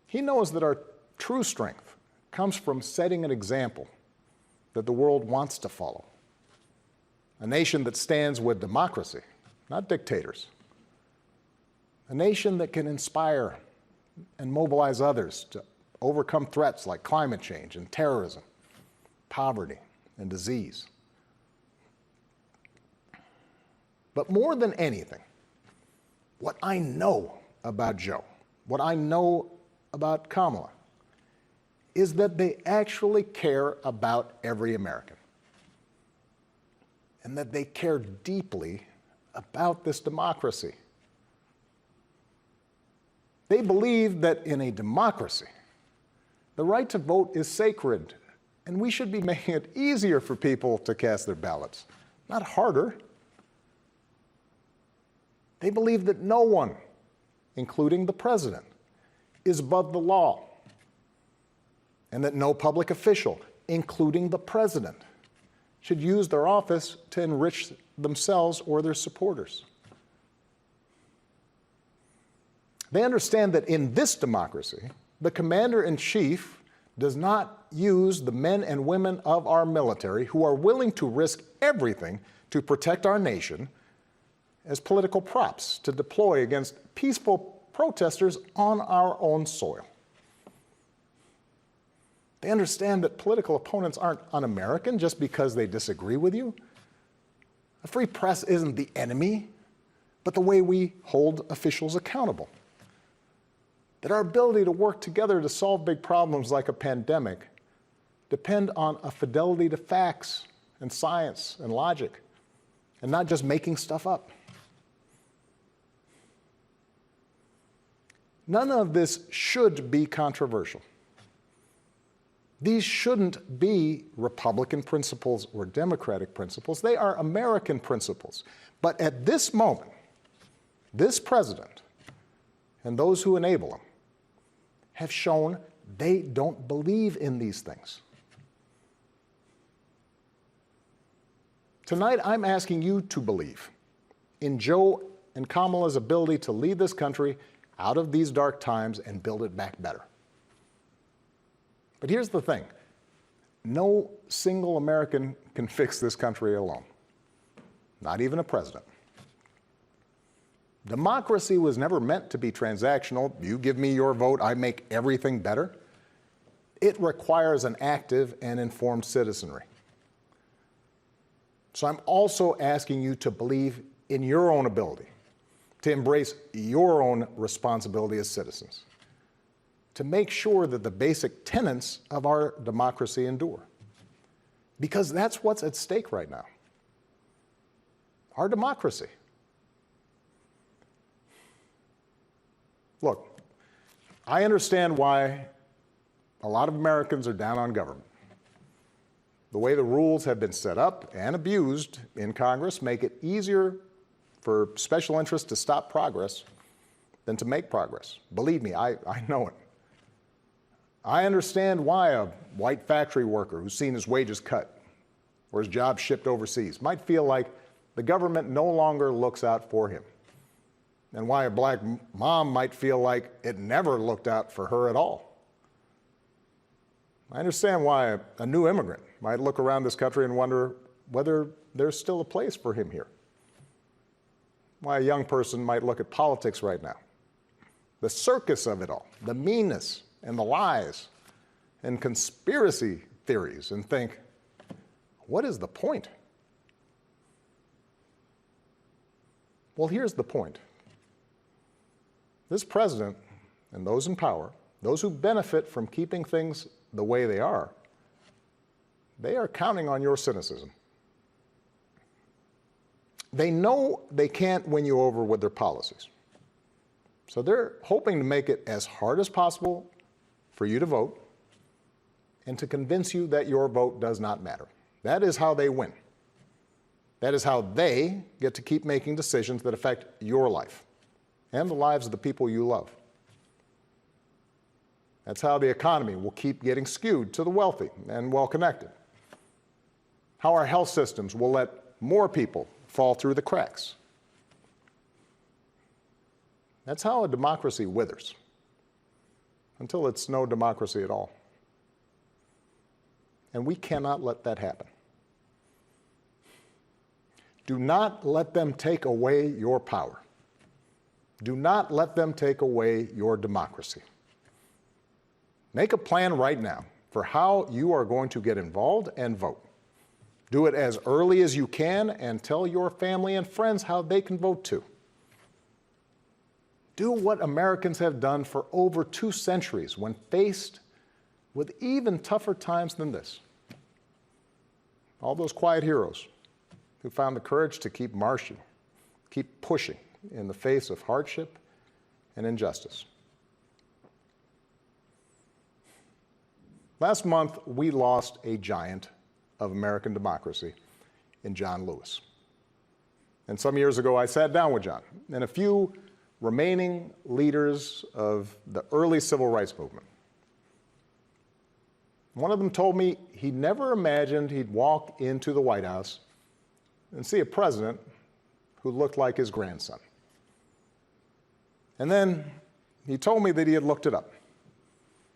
He knows that our true strength comes from setting an example that the world wants to follow. A nation that stands with democracy, not dictators. A nation that can inspire and mobilize others to overcome threats like climate change and terrorism, poverty and disease. But more than anything, what I know about Joe, what I know about Kamala, is that they actually care about every American, and that they care deeply about this democracy. They believe that in a democracy, the right to vote is sacred, and we should be making it easier for people to cast their ballots, not harder. They believe that no one, including the president, is above the law, and that no public official, including the president, should use their office to enrich themselves or their supporters. They understand that in this democracy, the commander-in-chief does not use the men and women of our military who are willing to risk everything to protect our nation as political props to deploy against peaceful protesters on our own soil. They understand that political opponents aren't un-American just because they disagree with you. A free press isn't the enemy, but the way we hold officials accountable. That our ability to work together to solve big problems like a pandemic depend on a fidelity to facts and science and logic, and not just making stuff up. None of this should be controversial. These shouldn't be Republican principles or Democratic principles. They are American principles. But at this moment, this president and those who enable him have shown they don't believe in these things. Tonight, I'm asking you to believe in Joe in Kamala's ability to lead this country out of these dark times and build it back better. But here's the thing. No single American can fix this country alone, not even a president. Democracy was never meant to be transactional. You give me your vote, I make everything better. It requires an active and informed citizenry. So I'm also asking you to believe in your own ability, to embrace your own responsibility as citizens, to make sure that the basic tenets of our democracy endure. Because that's what's at stake right now. Our democracy. Look, I understand why a lot of Americans are down on government. The way the rules have been set up and abused in Congress make it easier for special interests to stop progress than to make progress. Believe me, I know it. I understand why a white factory worker who's seen his wages cut or his job shipped overseas might feel like the government no longer looks out for him, and why a black mom might feel like it never looked out for her at all. I understand why a new immigrant might look around this country and wonder whether there's still a place for him here. Why a young person might look at politics right now, the circus of it all, the meanness and the lies and conspiracy theories, and think, what is the point? Well, here's the point. This president and those in power, those who benefit from keeping things the way they are counting on your cynicism. They know they can't win you over with their policies. So they're hoping to make it as hard as possible for you to vote and to convince you that your vote does not matter. That is how they win. That is how they get to keep making decisions that affect your life and the lives of the people you love. That's how the economy will keep getting skewed to the wealthy and well-connected. How our health systems will let more people fall through the cracks. That's how a democracy withers, until it's no democracy at all. And we cannot let that happen. Do not let them take away your power. Do not let them take away your democracy. Make a plan right now for how you are going to get involved and vote. Do it as early as you can and tell your family and friends how they can vote too. Do what Americans have done for over 2 centuries when faced with even tougher times than this. All those quiet heroes who found the courage to keep marching, keep pushing in the face of hardship and injustice. Last month, we lost a giant of American democracy in John Lewis. And some years ago, I sat down with John and a few remaining leaders of the early civil rights movement. One of them told me he never imagined he'd walk into the White House and see a president who looked like his grandson. And then he told me that he had looked it up.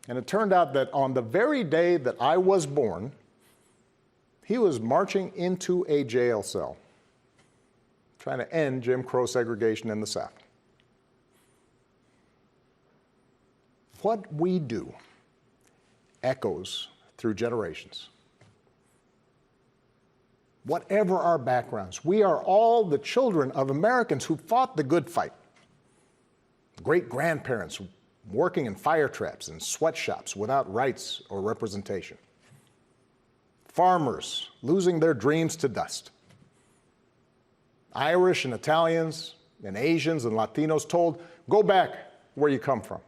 And it turned out that on the very day that I was born, he was marching into a jail cell, trying to end Jim Crow segregation in the South. What we do echoes through generations. Whatever our backgrounds, we are all the children of Americans who fought the good fight. Great-grandparents working in fire traps and sweatshops without rights or representation. Farmers losing their dreams to dust. Irish and Italians and Asians and Latinos told, go back where you come from.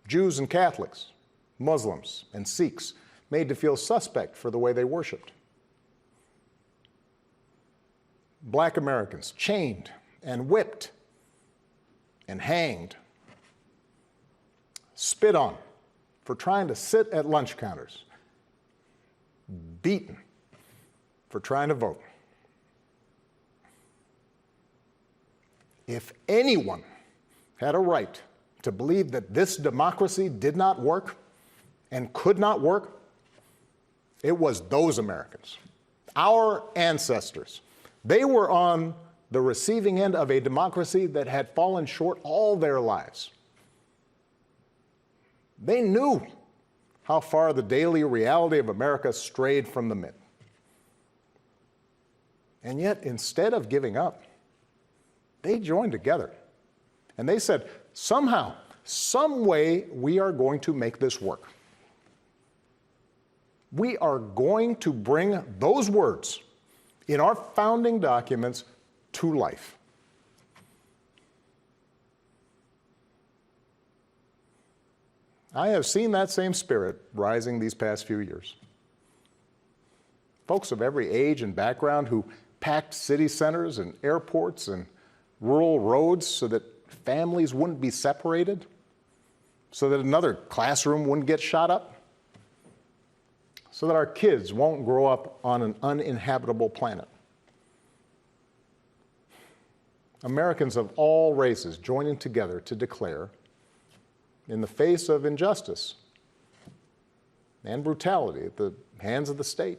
Jews and Catholics, Muslims and Sikhs made to feel suspect for the way they worshiped. Black Americans chained and whipped and hanged, spit on for trying to sit at lunch counters, beaten for trying to vote. If anyone had a right to believe that this democracy did not work and could not work, it was those Americans, our ancestors. They were on the receiving end of a democracy that had fallen short all their lives. They knew how far the daily reality of America strayed from the mint. And yet, instead of giving up, they joined together. And they said, somehow, some way, we are going to make this work. We are going to bring those words in our founding documents to life. I have seen that same spirit rising these past few years. Folks of every age and background who packed city centers and airports and rural roads so that families wouldn't be separated, so that another classroom wouldn't get shot up, so that our kids won't grow up on an uninhabitable planet. Americans of all races joining together to declare, in the face of injustice and brutality at the hands of the state,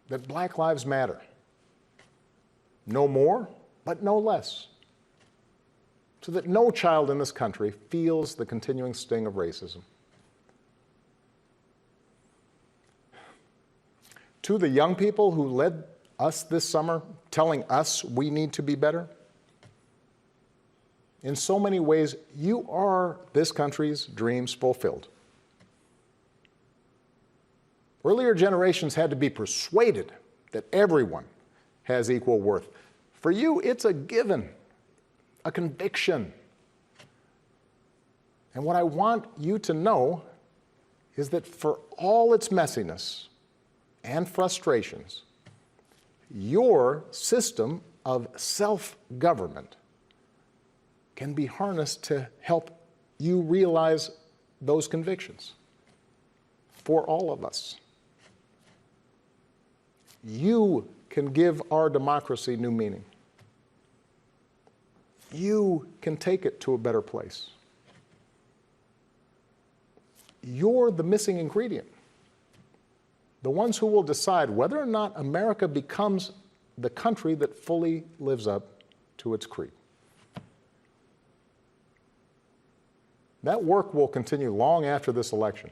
that Black lives matter. No more, but no less. So that no child in this country feels the continuing sting of racism. To the young people who led us this summer, telling us we need to be better, in so many ways, you are this country's dreams fulfilled. Earlier generations had to be persuaded that everyone has equal worth. For you, it's a given, a conviction. And what I want you to know is that for all its messiness and frustrations, your system of self-government can be harnessed to help you realize those convictions for all of us. You can give our democracy new meaning. You can take it to a better place. You're the missing ingredient. The ones who will decide whether or not America becomes the country that fully lives up to its creed. That work will continue long after this election.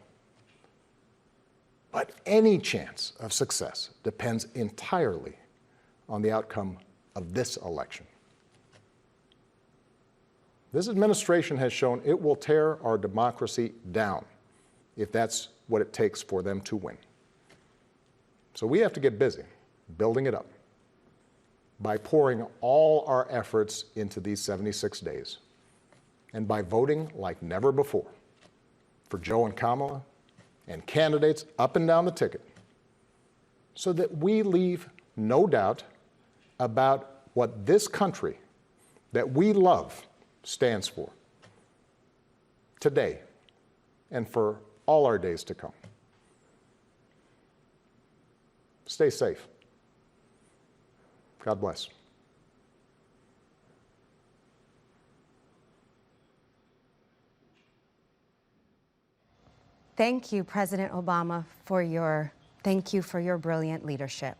But any chance of success depends entirely on the outcome of this election. This administration has shown it will tear our democracy down if that's what it takes for them to win. So we have to get busy building it up by pouring all our efforts into these 76 days and by voting like never before for Joe and Kamala and candidates up and down the ticket so that we leave no doubt about what this country that we love stands for today and for all our days to come. Stay safe. God bless. Thank you, President Obama, thank you for your brilliant leadership.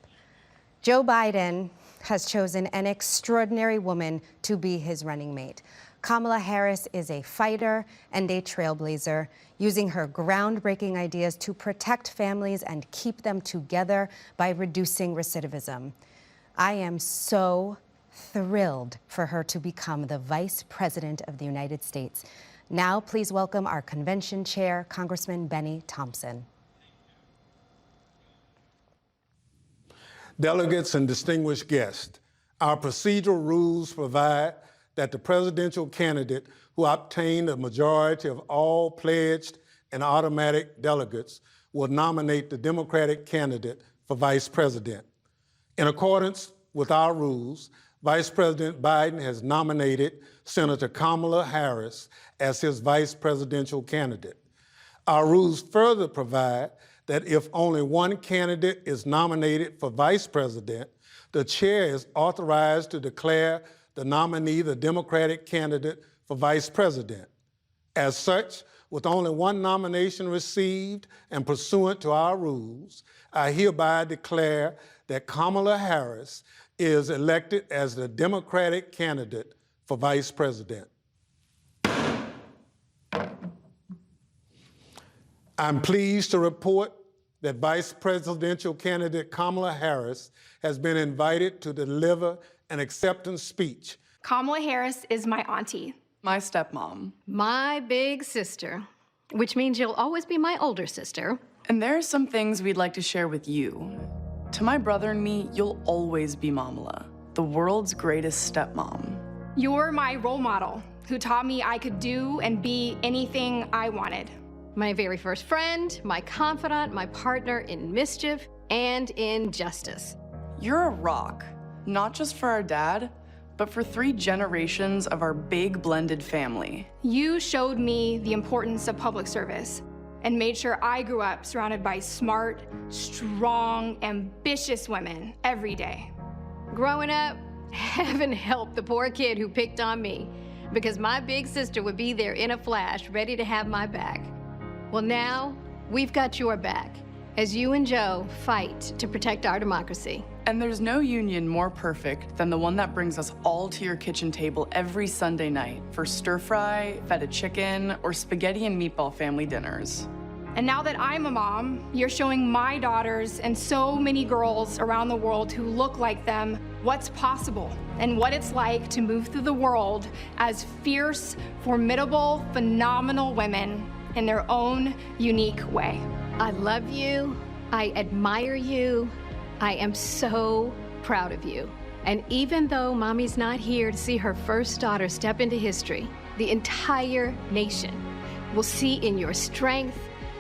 Joe Biden has chosen an extraordinary woman to be his running mate. Kamala Harris is a fighter and a trailblazer, using her groundbreaking ideas to protect families and keep them together by reducing recidivism. I am so thrilled for her to become the Vice President of the United States. Now, please welcome our convention chair, Congressman Benny Thompson. Delegates and distinguished guests, our procedural rules provide that the presidential candidate who obtained a majority of all pledged and automatic delegates will nominate the Democratic candidate for vice president. In accordance with our rules, Vice President Biden has nominated Senator Kamala Harris as his vice presidential candidate. Our rules further provide that if only one candidate is nominated for vice president, the chair is authorized to declare the nominee, the Democratic candidate for vice president. As such, with only one nomination received and pursuant to our rules, I hereby declare that Kamala Harris is elected as the Democratic candidate for vice president. I'm pleased to report that Vice Presidential candidate Kamala Harris has been invited to deliver an acceptance speech. Kamala Harris is my auntie. My stepmom. My big sister, which means you'll always be my older sister. And there are some things we'd like to share with you. To my brother and me, you'll always be Mamala, the world's greatest stepmom. You're my role model who taught me I could do and be anything I wanted. My very first friend, my confidant, my partner in mischief and in justice. You're a rock, not just for our dad, but for 3 generations of our big blended family. You showed me the importance of public service and made sure I grew up surrounded by smart, strong, ambitious women every day. Growing up, heaven help the poor kid who picked on me, because my big sister would be there in a flash, ready to have my back. Well, now we've got your back as you and Joe fight to protect our democracy. And there's no union more perfect than the one that brings us all to your kitchen table every Sunday night for stir fry, feta chicken, or spaghetti and meatball family dinners. And now that I'm a mom, you're showing my daughters and so many girls around the world who look like them what's possible and what it's like to move through the world as fierce, formidable, phenomenal women in their own unique way. I love you. I admire you. I am so proud of you. And even though Mommy's not here to see her first daughter step into history, the entire nation will see in your strength,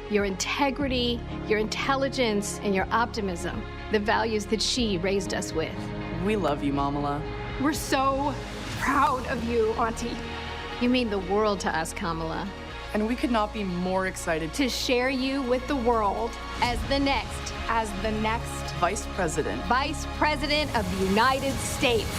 your integrity, your intelligence, and your optimism the values that she raised us with. We love you, Mamala. We're so proud of you, Auntie. You mean the world to us, Kamala. And we could not be more excited to share you with the world as the next Vice President. Vice President of the United States.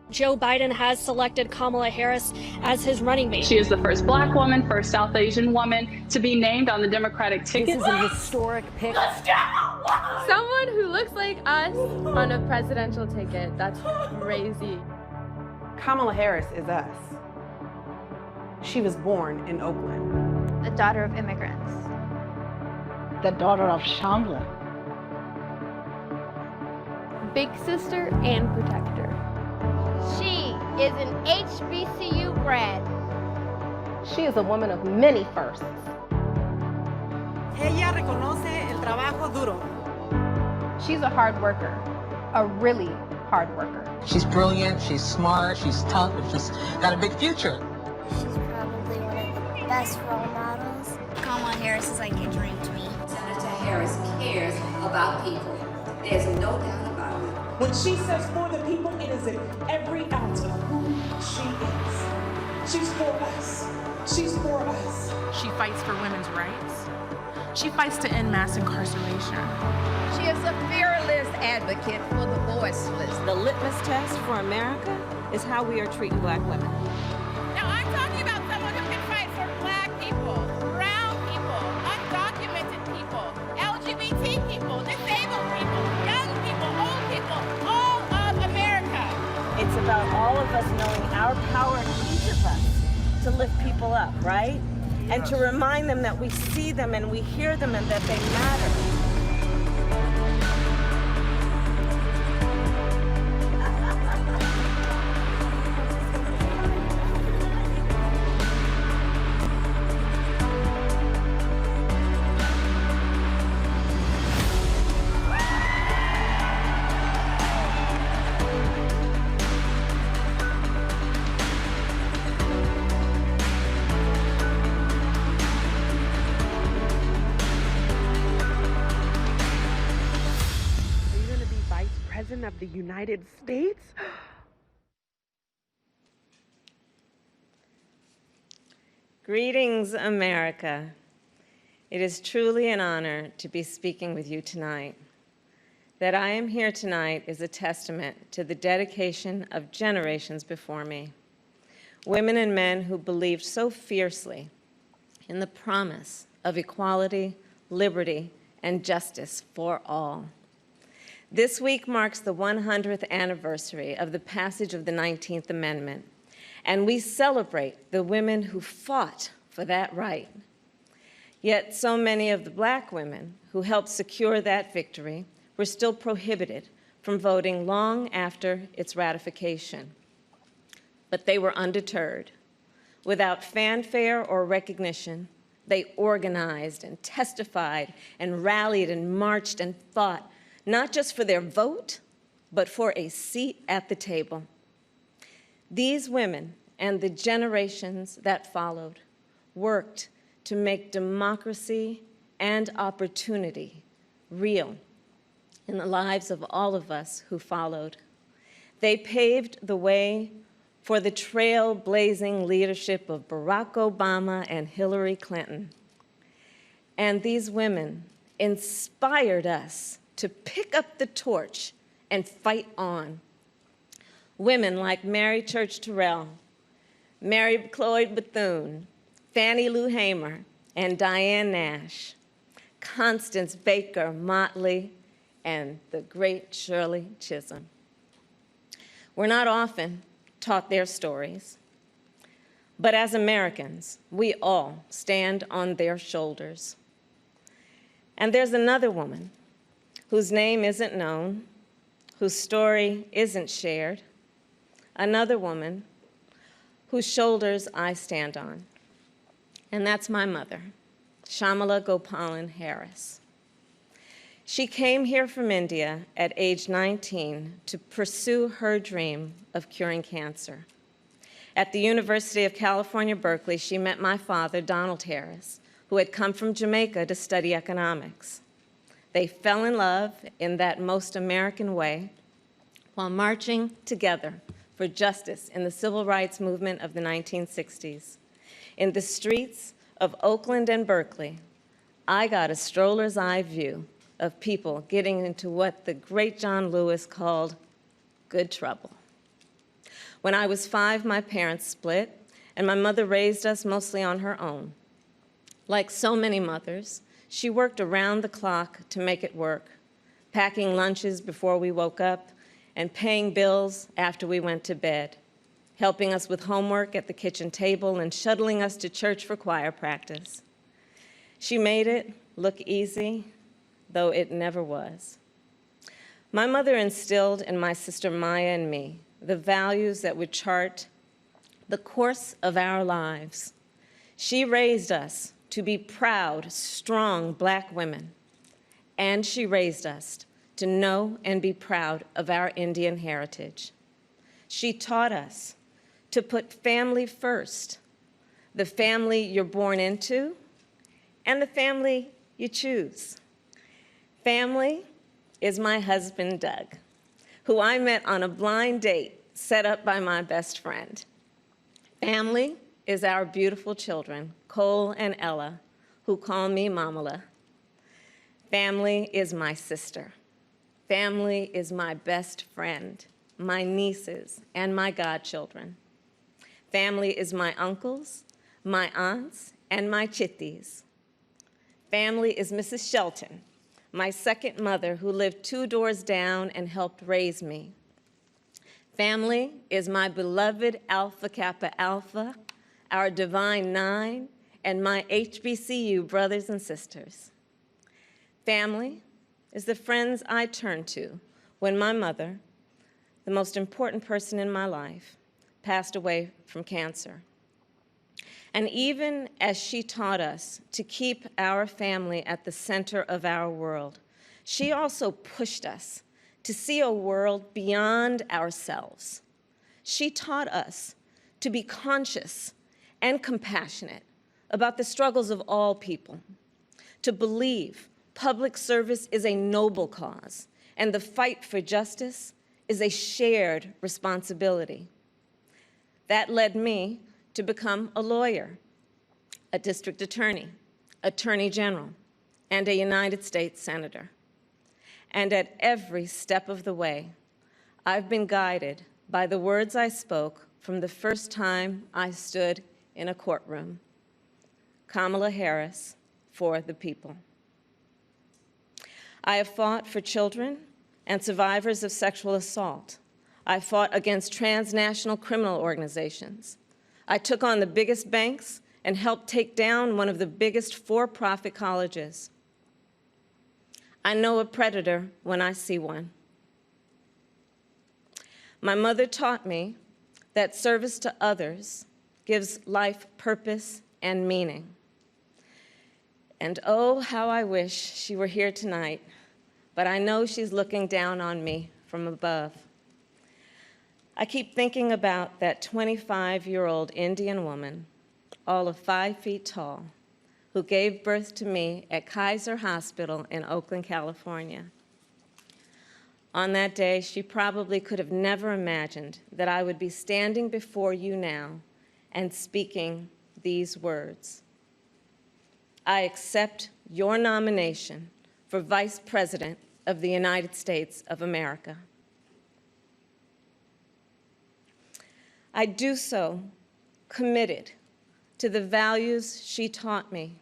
Joe Biden has selected Kamala Harris as his running mate. She is the first Black woman, first South Asian woman to be named on the Democratic ticket. This is a historic pick. Someone who looks like us on a presidential ticket. That's crazy. Kamala Harris is us. She was born in Oakland. The daughter of immigrants. The daughter of Chandler. Big sister and protector. She is an HBCU grad. She is a woman of many firsts. Ella reconoce el trabajo duro. She's a hard worker, a really hard worker. She's brilliant, she's smart, she's tough, and she's got a big future. She's probably one of the best role models. Kamala Harris is like a dream to me. Senator Harris cares about people. There's no doubt about it. When she says for the people, it is in every ounce of who she is. She's for us. She's for us. She fights for women's rights. She fights to end mass incarceration. She is a fearless advocate for the voiceless. The litmus test for America is how we are treating Black women. Now I'm talking about someone who can fight for Black people, brown people, undocumented people, LGBT people, disabled people, young people, old people, all of America. It's about all of us knowing our power, each of us, to lift people up, right? And to remind them that we see them and we hear them and that they matter. Of the United States. Greetings, America. It is truly an honor to be speaking with you tonight. that I am here tonight is a testament to the dedication of generations before me. Women and men who believed so fiercely in the promise of equality, liberty, and justice for all. This week marks the 100th anniversary of the passage of the 19th Amendment, and we celebrate the women who fought for that right. Yet so many of the Black women who helped secure that victory were still prohibited from voting long after its ratification. But they were undeterred. Without fanfare or recognition, they organized and testified and rallied and marched and fought, not just for their vote, but for a seat at the table. These women and the generations that followed worked to make democracy and opportunity real in the lives of all of us who followed. They paved the way for the trailblazing leadership of Barack Obama and Hillary Clinton. And these women inspired us to pick up the torch and fight on. Women like Mary Church Terrell, Mary Cloyd Bethune, Fannie Lou Hamer, and Diane Nash, Constance Baker Motley, and the great Shirley Chisholm. We're not often taught their stories, but as Americans, we all stand on their shoulders. And there's another woman whose name isn't known, whose story isn't shared, another woman whose shoulders I stand on, and that's my mother, Shamala Gopalan Harris. She came here from India at age 19 to pursue her dream of curing cancer. At the University of California, Berkeley, she met my father, Donald Harris, who had come from Jamaica to study economics. They fell in love in that most American way while marching together for justice in the civil rights movement of the 1960s. In the streets of Oakland and Berkeley, I got a stroller's eye view of people getting into what the great John Lewis called good trouble. When I was 5, my parents split, and my mother raised us mostly on her own. Like so many mothers, she worked around the clock to make it work, packing lunches before we woke up and paying bills after we went to bed, helping us with homework at the kitchen table and shuttling us to church for choir practice. She made it look easy, though it never was. My mother instilled in my sister Maya and me the values that would chart the course of our lives. She raised us to be proud, strong Black women, and she raised us to know and be proud of our Indian heritage. She taught us to put family first, the family you're born into and the family you choose. Family is my husband, Doug, who I met on a blind date set up by my best friend. Family is our beautiful children, Cole and Ella, who call me Mamala. Family is my sister. Family is my best friend, my nieces, and my godchildren. Family is my uncles, my aunts, and my chitties. Family is Mrs. Shelton, my second mother who lived 2 doors down and helped raise me. Family is my beloved Alpha Kappa Alpha, our Divine Nine, and my HBCU brothers and sisters. Family is the friends I turn to when my mother, the most important person in my life, passed away from cancer. And even as she taught us to keep our family at the center of our world, she also pushed us to see a world beyond ourselves. She taught us to be conscious and compassionate about the struggles of all people, to believe public service is a noble cause and the fight for justice is a shared responsibility. That led me to become a lawyer, a district attorney, attorney general, and a United States senator. And at every step of the way, I've been guided by the words I spoke from the first time I stood in a courtroom. Kamala Harris, for the people. I have fought for children and survivors of sexual assault. I fought against transnational criminal organizations. I took on the biggest banks and helped take down one of the biggest for-profit colleges. I know a predator when I see one. My mother taught me that service to others gives life purpose and meaning. And oh, how I wish she were here tonight, but I know she's looking down on me from above. I keep thinking about that 25-year-old Indian woman, all of 5 feet tall, who gave birth to me at Kaiser Hospital in Oakland, California. On that day, she probably could have never imagined that I would be standing before you now and speaking these words. I accept your nomination for Vice President of the United States of America. I do so committed to the values she taught me,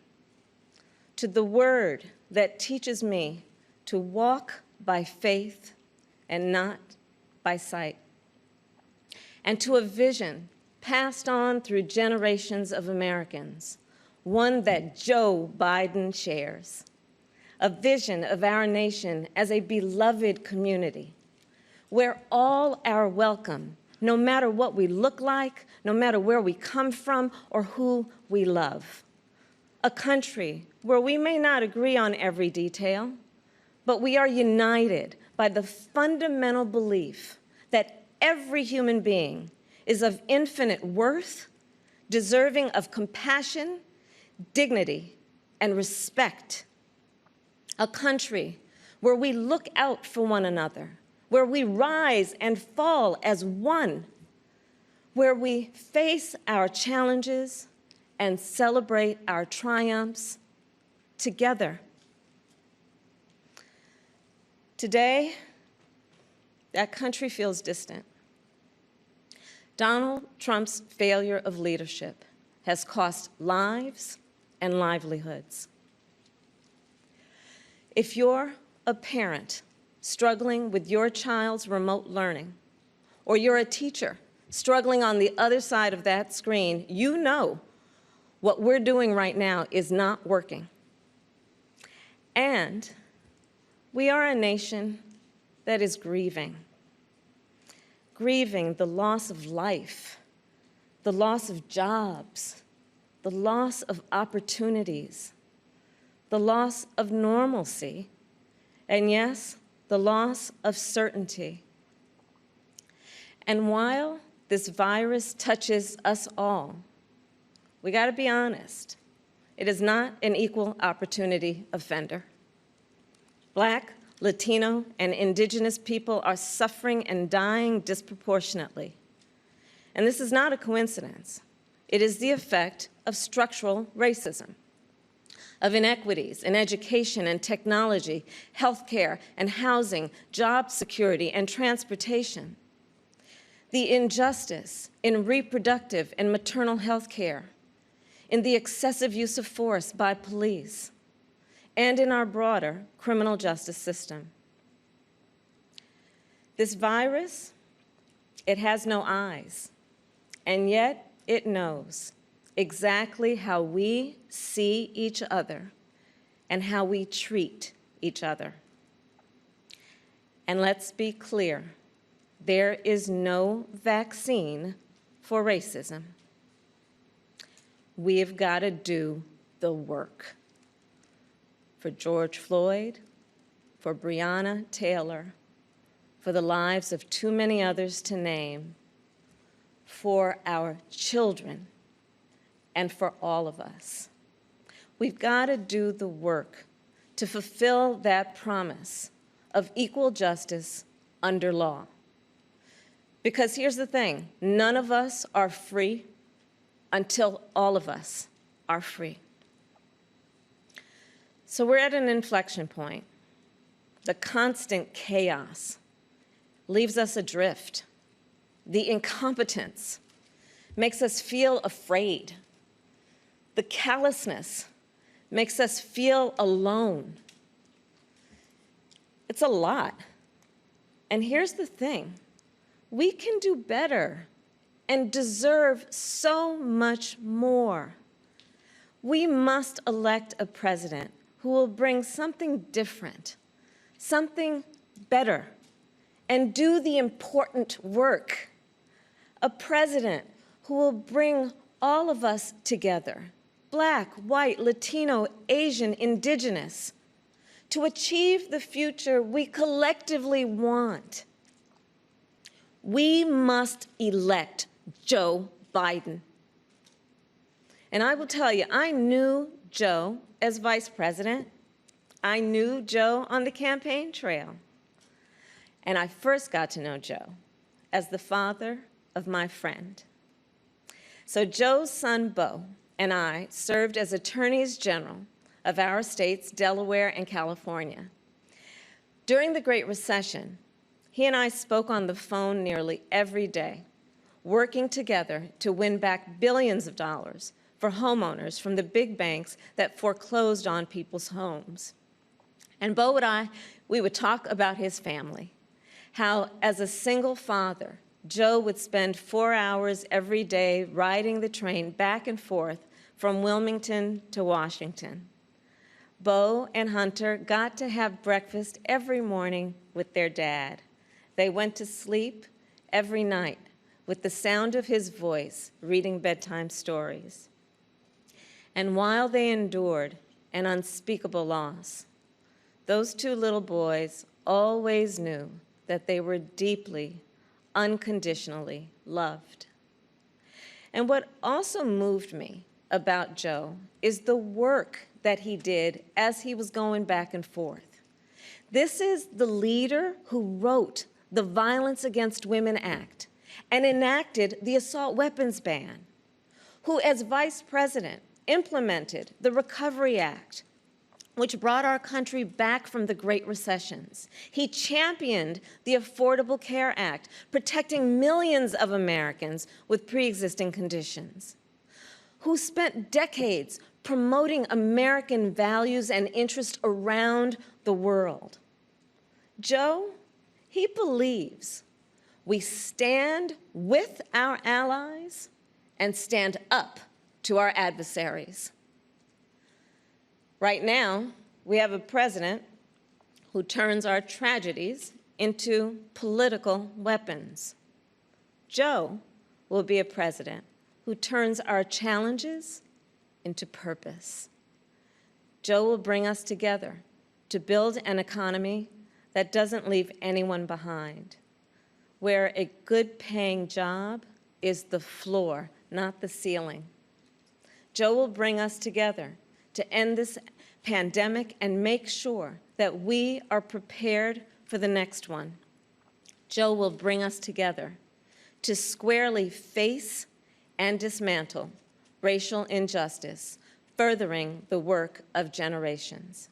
to the word that teaches me to walk by faith and not by sight, and to a vision passed on through generations of Americans, one that Joe Biden shares, a vision of our nation as a beloved community, where all are welcome, no matter what we look like, no matter where we come from, or who we love. A country where we may not agree on every detail, but we are united by the fundamental belief that every human being is of infinite worth, deserving of compassion, dignity, and respect. A country where we look out for one another, where we rise and fall as one, where we face our challenges and celebrate our triumphs together. Today, that country feels distant. Donald Trump's failure of leadership has cost lives and livelihoods. If you're a parent struggling with your child's remote learning, or you're a teacher struggling on the other side of that screen, you know what we're doing right now is not working. And we are a nation that is grieving the loss of life, the loss of jobs, the loss of opportunities, the loss of normalcy, and yes, the loss of certainty. And while this virus touches us all, we got to be honest, it is not an equal opportunity offender. Black, Latino, and Indigenous people are suffering and dying disproportionately. And this is not a coincidence. It is the effect of structural racism, of inequities in education and technology, healthcare and housing, job security and transportation, the injustice in reproductive and maternal health care, in the excessive use of force by police, and in our broader criminal justice system. This virus, it has no eyes, and yet it knows exactly how we see each other and how we treat each other. And let's be clear, there is no vaccine for racism. We've got to do the work. For George Floyd, for Breonna Taylor, for the lives of too many others to name, for our children, and for all of us. We've got to do the work to fulfill that promise of equal justice under law. Because here's the thing, none of us are free until all of us are free. So we're at an inflection point. the constant chaos leaves us adrift. The incompetence makes us feel afraid. The callousness makes us feel alone. It's a lot. And here's the thing. We can do better and deserve so much more. We must elect a president who will bring something different, something better, and do the important work. A president who will bring all of us together, Black, white, Latino, Asian, Indigenous, to achieve the future we collectively want. We must elect Joe Biden. And I will tell you, I knew Joe as vice president. I knew Joe on the campaign trail. And I first got to know Joe as the father of my friend. So Joe's son, Beau, and I served as attorneys general of our states, Delaware and California. During the Great Recession, he and I spoke on the phone nearly every day, working together to win back billions of dollars for homeowners from the big banks that foreclosed on people's homes. And Beau and I, we would talk about his family, how as a single father, Joe would spend 4 hours every day riding the train back and forth from Wilmington to Washington. Beau and Hunter got to have breakfast every morning with their dad. They went to sleep every night with the sound of his voice reading bedtime stories. And while they endured an unspeakable loss, those two little boys always knew that they were deeply, unconditionally loved. And what also moved me about Joe is the work that he did as he was going back and forth. This is the leader who wrote the Violence Against Women Act and enacted the assault weapons ban, who as vice president implemented the Recovery Act, which brought our country back from the Great Recessions. He championed the Affordable Care Act, protecting millions of Americans with pre-existing conditions, who spent decades promoting American values and interests around the world. Joe, he believes we stand with our allies and stand up to our adversaries. Right now, we have a president who turns our tragedies into political weapons. Joe will be a president who turns our challenges into purpose. Joe will bring us together to build an economy that doesn't leave anyone behind, where a good-paying job is the floor, not the ceiling. Joe will bring us together to end this pandemic and make sure that we are prepared for the next one. Joe will bring us together to squarely face and dismantle racial injustice, furthering the work of generations.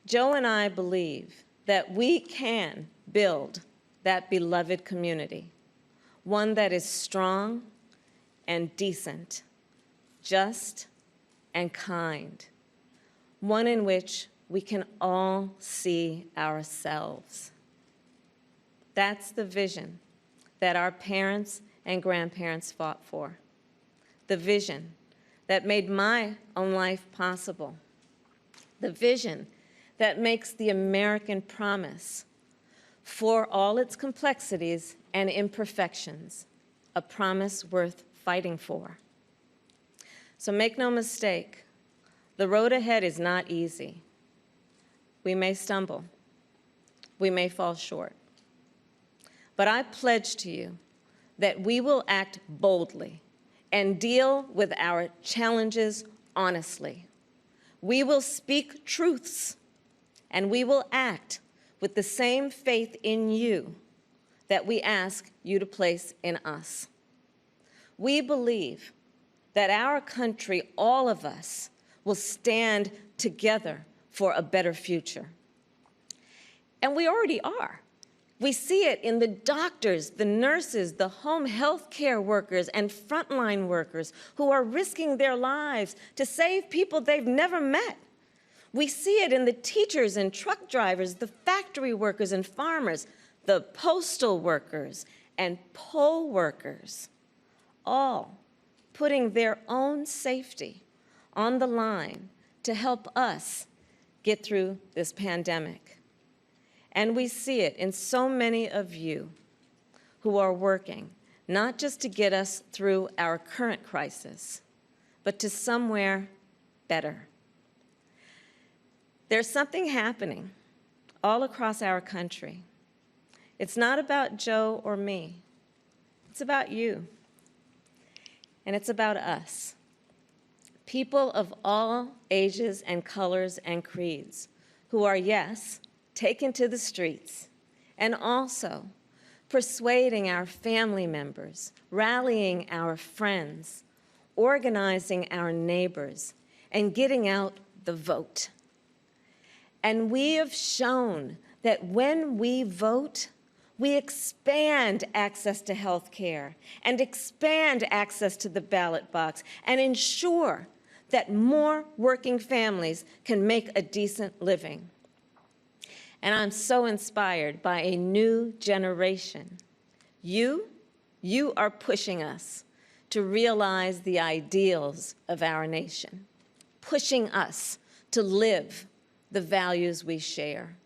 Joe and I believe that we can build that beloved community, one that is strong and decent, just and kind, one in which we can all see ourselves. That's the vision that our parents and grandparents fought for, the vision that made my own life possible, the vision that makes the American promise, for all its complexities and imperfections, a promise worth fighting for. So make no mistake, the road ahead is not easy. We may stumble, we may fall short. But I pledge to you that we will act boldly and deal with our challenges honestly. We will speak truths, and we will act with the same faith in you that we ask you to place in us. We believe that our country, all of us, will stand together for a better future. And we already are. We see it in the doctors, the nurses, the home health care workers, and frontline workers who are risking their lives to save people they've never met. We see it in the teachers and truck drivers, the factory workers and farmers, the postal workers and poll workers, all putting their own safety on the line to help us get through this pandemic. And we see it in so many of you who are working, not just to get us through our current crisis, but to somewhere better. There's something happening all across our country. It's not about Joe or me. It's about you. And it's about us. People of all ages and colors and creeds who are, yes, taken to the streets, and also persuading our family members, rallying our friends, organizing our neighbors, and getting out the vote. And we have shown that when we vote, we expand access to health care and expand access to the ballot box and ensure that more working families can make a decent living. And I'm so inspired by a new generation. You are pushing us to realize the ideals of our nation, pushing us to live the values we share: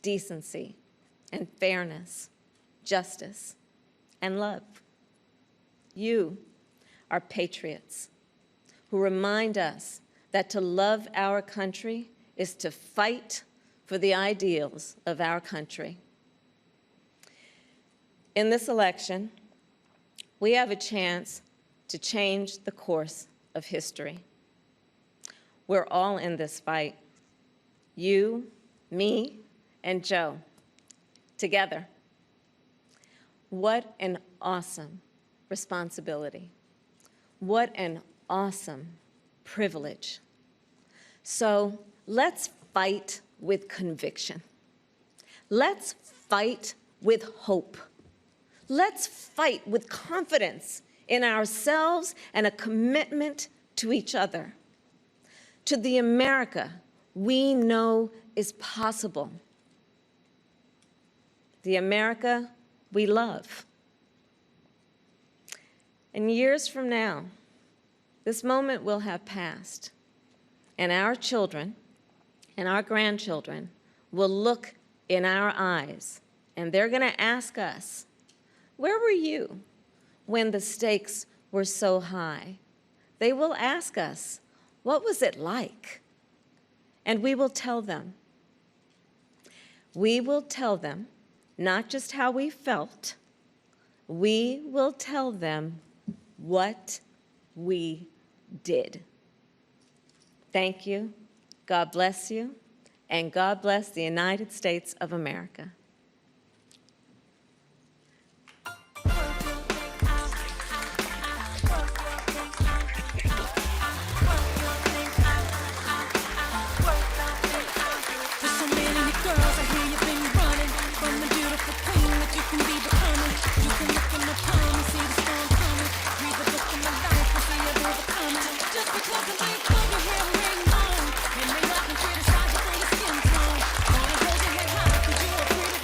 decency and fairness, justice and love. You are patriots who remind us that to love our country is to fight for the ideals of our country. In this election, we have a chance to change the course of history. We're all in this fight. You, me, and Joe, together. What an awesome responsibility. What an awesome privilege. So let's fight with conviction. Let's fight with hope. Let's fight with confidence in ourselves and a commitment to each other, to the America we know is possible, the America we love. And years from now, this moment will have passed, and our children and our grandchildren will look in our eyes, and they're going to ask us, where were you when the stakes were so high? They will ask us, what was it like? And we will tell them. We will tell them not just how we felt, we will tell them what we did. Thank you. God bless you, and God bless the United States of America. Criticize you for your skin tone. Wanna hold your head high 'cause you're a pretty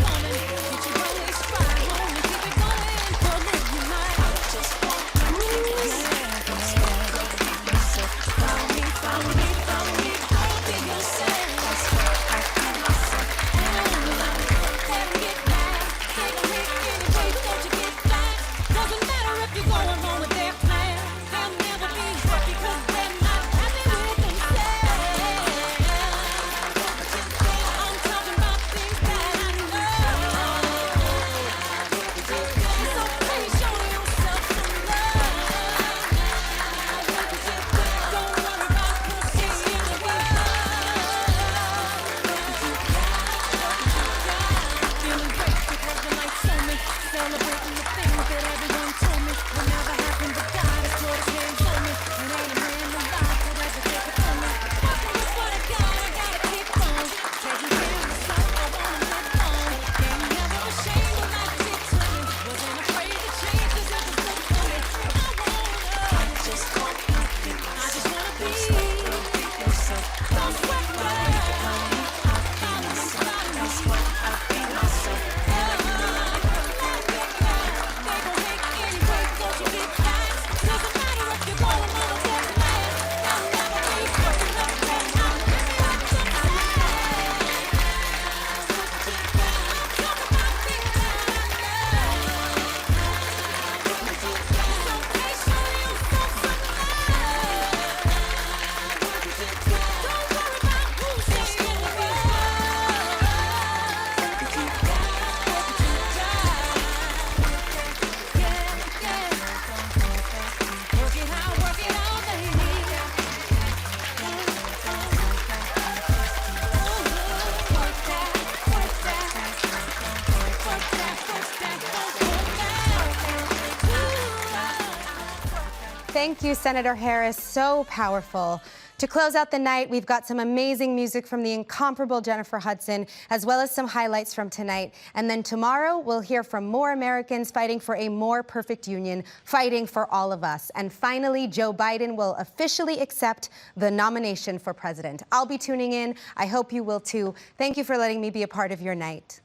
Thank you, Senator Harris. So powerful. To close out the night, we've got some amazing music from the incomparable Jennifer Hudson, as well as some highlights from tonight. And then tomorrow, we'll hear from more Americans fighting for a more perfect union, fighting for all of us. And finally, Joe Biden will officially accept the nomination for president. I'll be tuning in. I hope you will too. Thank you for letting me be a part of your night.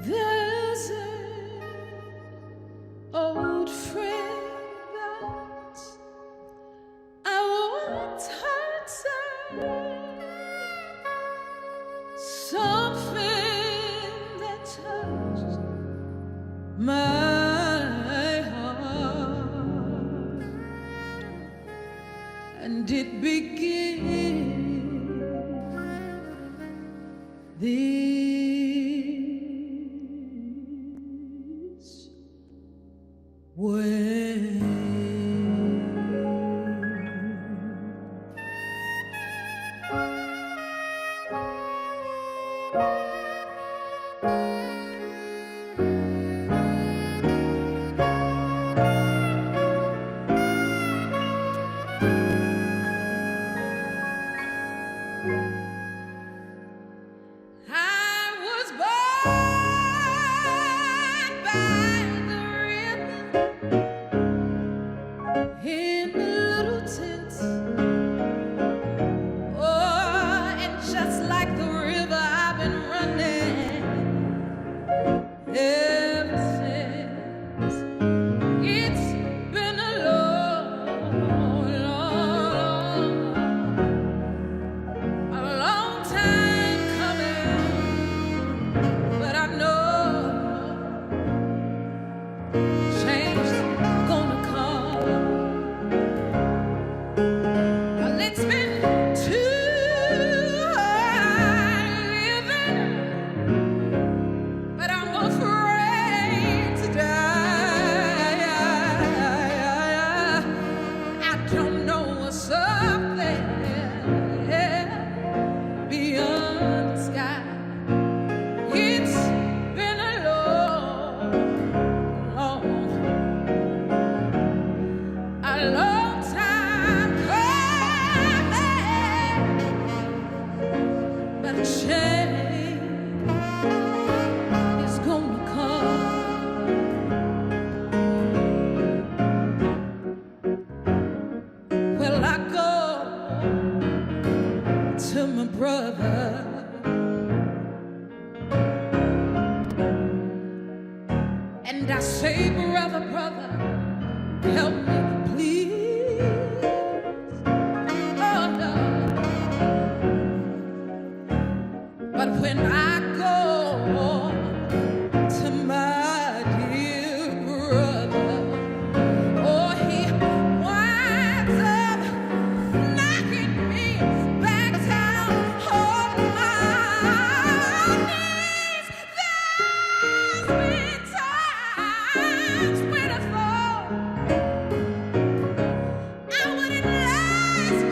There's an old friend that I once heard say something that touched my heart, and it begins this way. And I say, brother, brother, help me, please. Oh, no. But when I go to my dear brother, oh, he winds up knocking me back down on my knees. There's been times when I thought I wouldn't last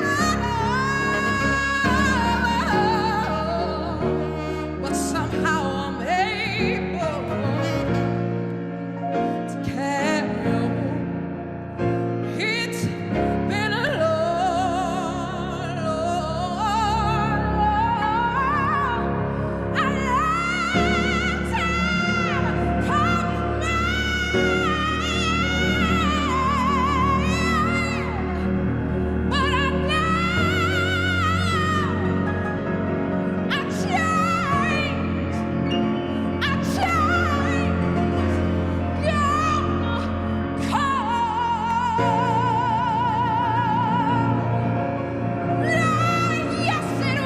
long, but somehow I'm able to carry on. It's been a long, a long time coming, but I know I changed. Yes, it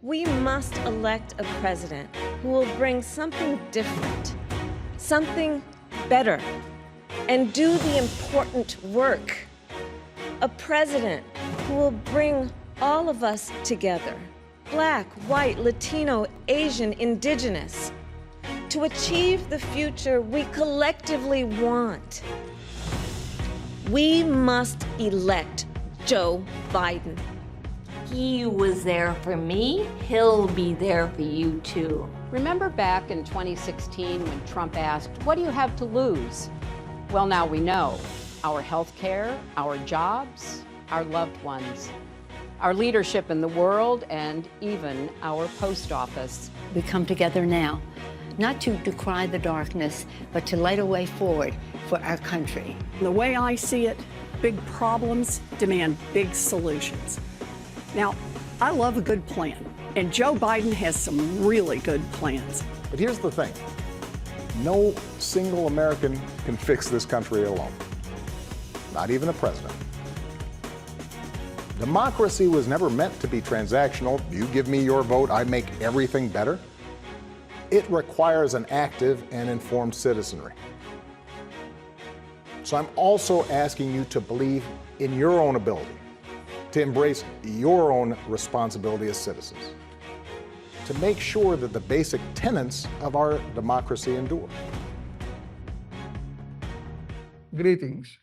We must elect a president who will bring something different, something better, and do the important work. A president who will bring all of us together, Black, white, Latino, Asian, Indigenous, to achieve the future we collectively want. We must elect Joe Biden. He was there for me. He'll be there for you too. Remember back in 2016 when Trump asked, "What do you have to lose?" Well, now we know. Our health care, our jobs, our loved ones, our leadership in the world, and even our post office. We come together now, not to decry the darkness, but to light a way forward for our country. The way I see it, big problems demand big solutions. Now, I love a good plan, and Joe Biden has some really good plans. But here's the thing. No single American can fix this country alone. Not even the president. Democracy was never meant to be transactional. You give me your vote, I make everything better. It requires an active and informed citizenry. So I'm also asking you to believe in your own ability, to embrace your own responsibility as citizens, to make sure that the basic tenets of our democracy endure. Greetings.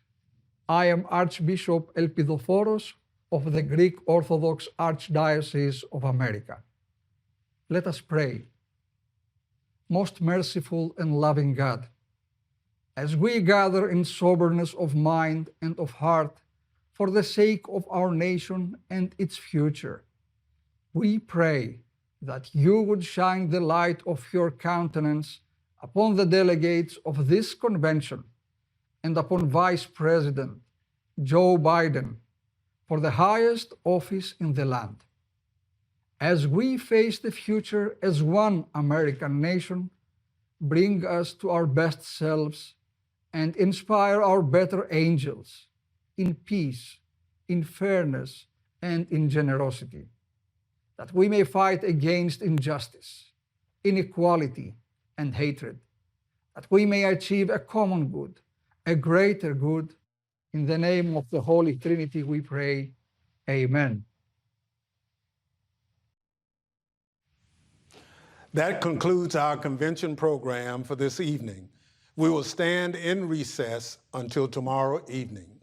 I am Archbishop Elpidophoros of the Greek Orthodox Archdiocese of America. Let us pray. Most merciful and loving God, as we gather in soberness of mind and of heart for the sake of our nation and its future, we pray that you would shine the light of your countenance upon the delegates of this convention and upon Vice President Joe Biden for the highest office in the land. As we face the future as one American nation, bring us to our best selves and inspire our better angels in peace, in fairness, and in generosity, that we may fight against injustice, inequality, and hatred, that we may achieve a common good, a greater good. In the name of the Holy Trinity we pray, amen. That concludes our convention program for this evening. We will stand in recess until tomorrow evening.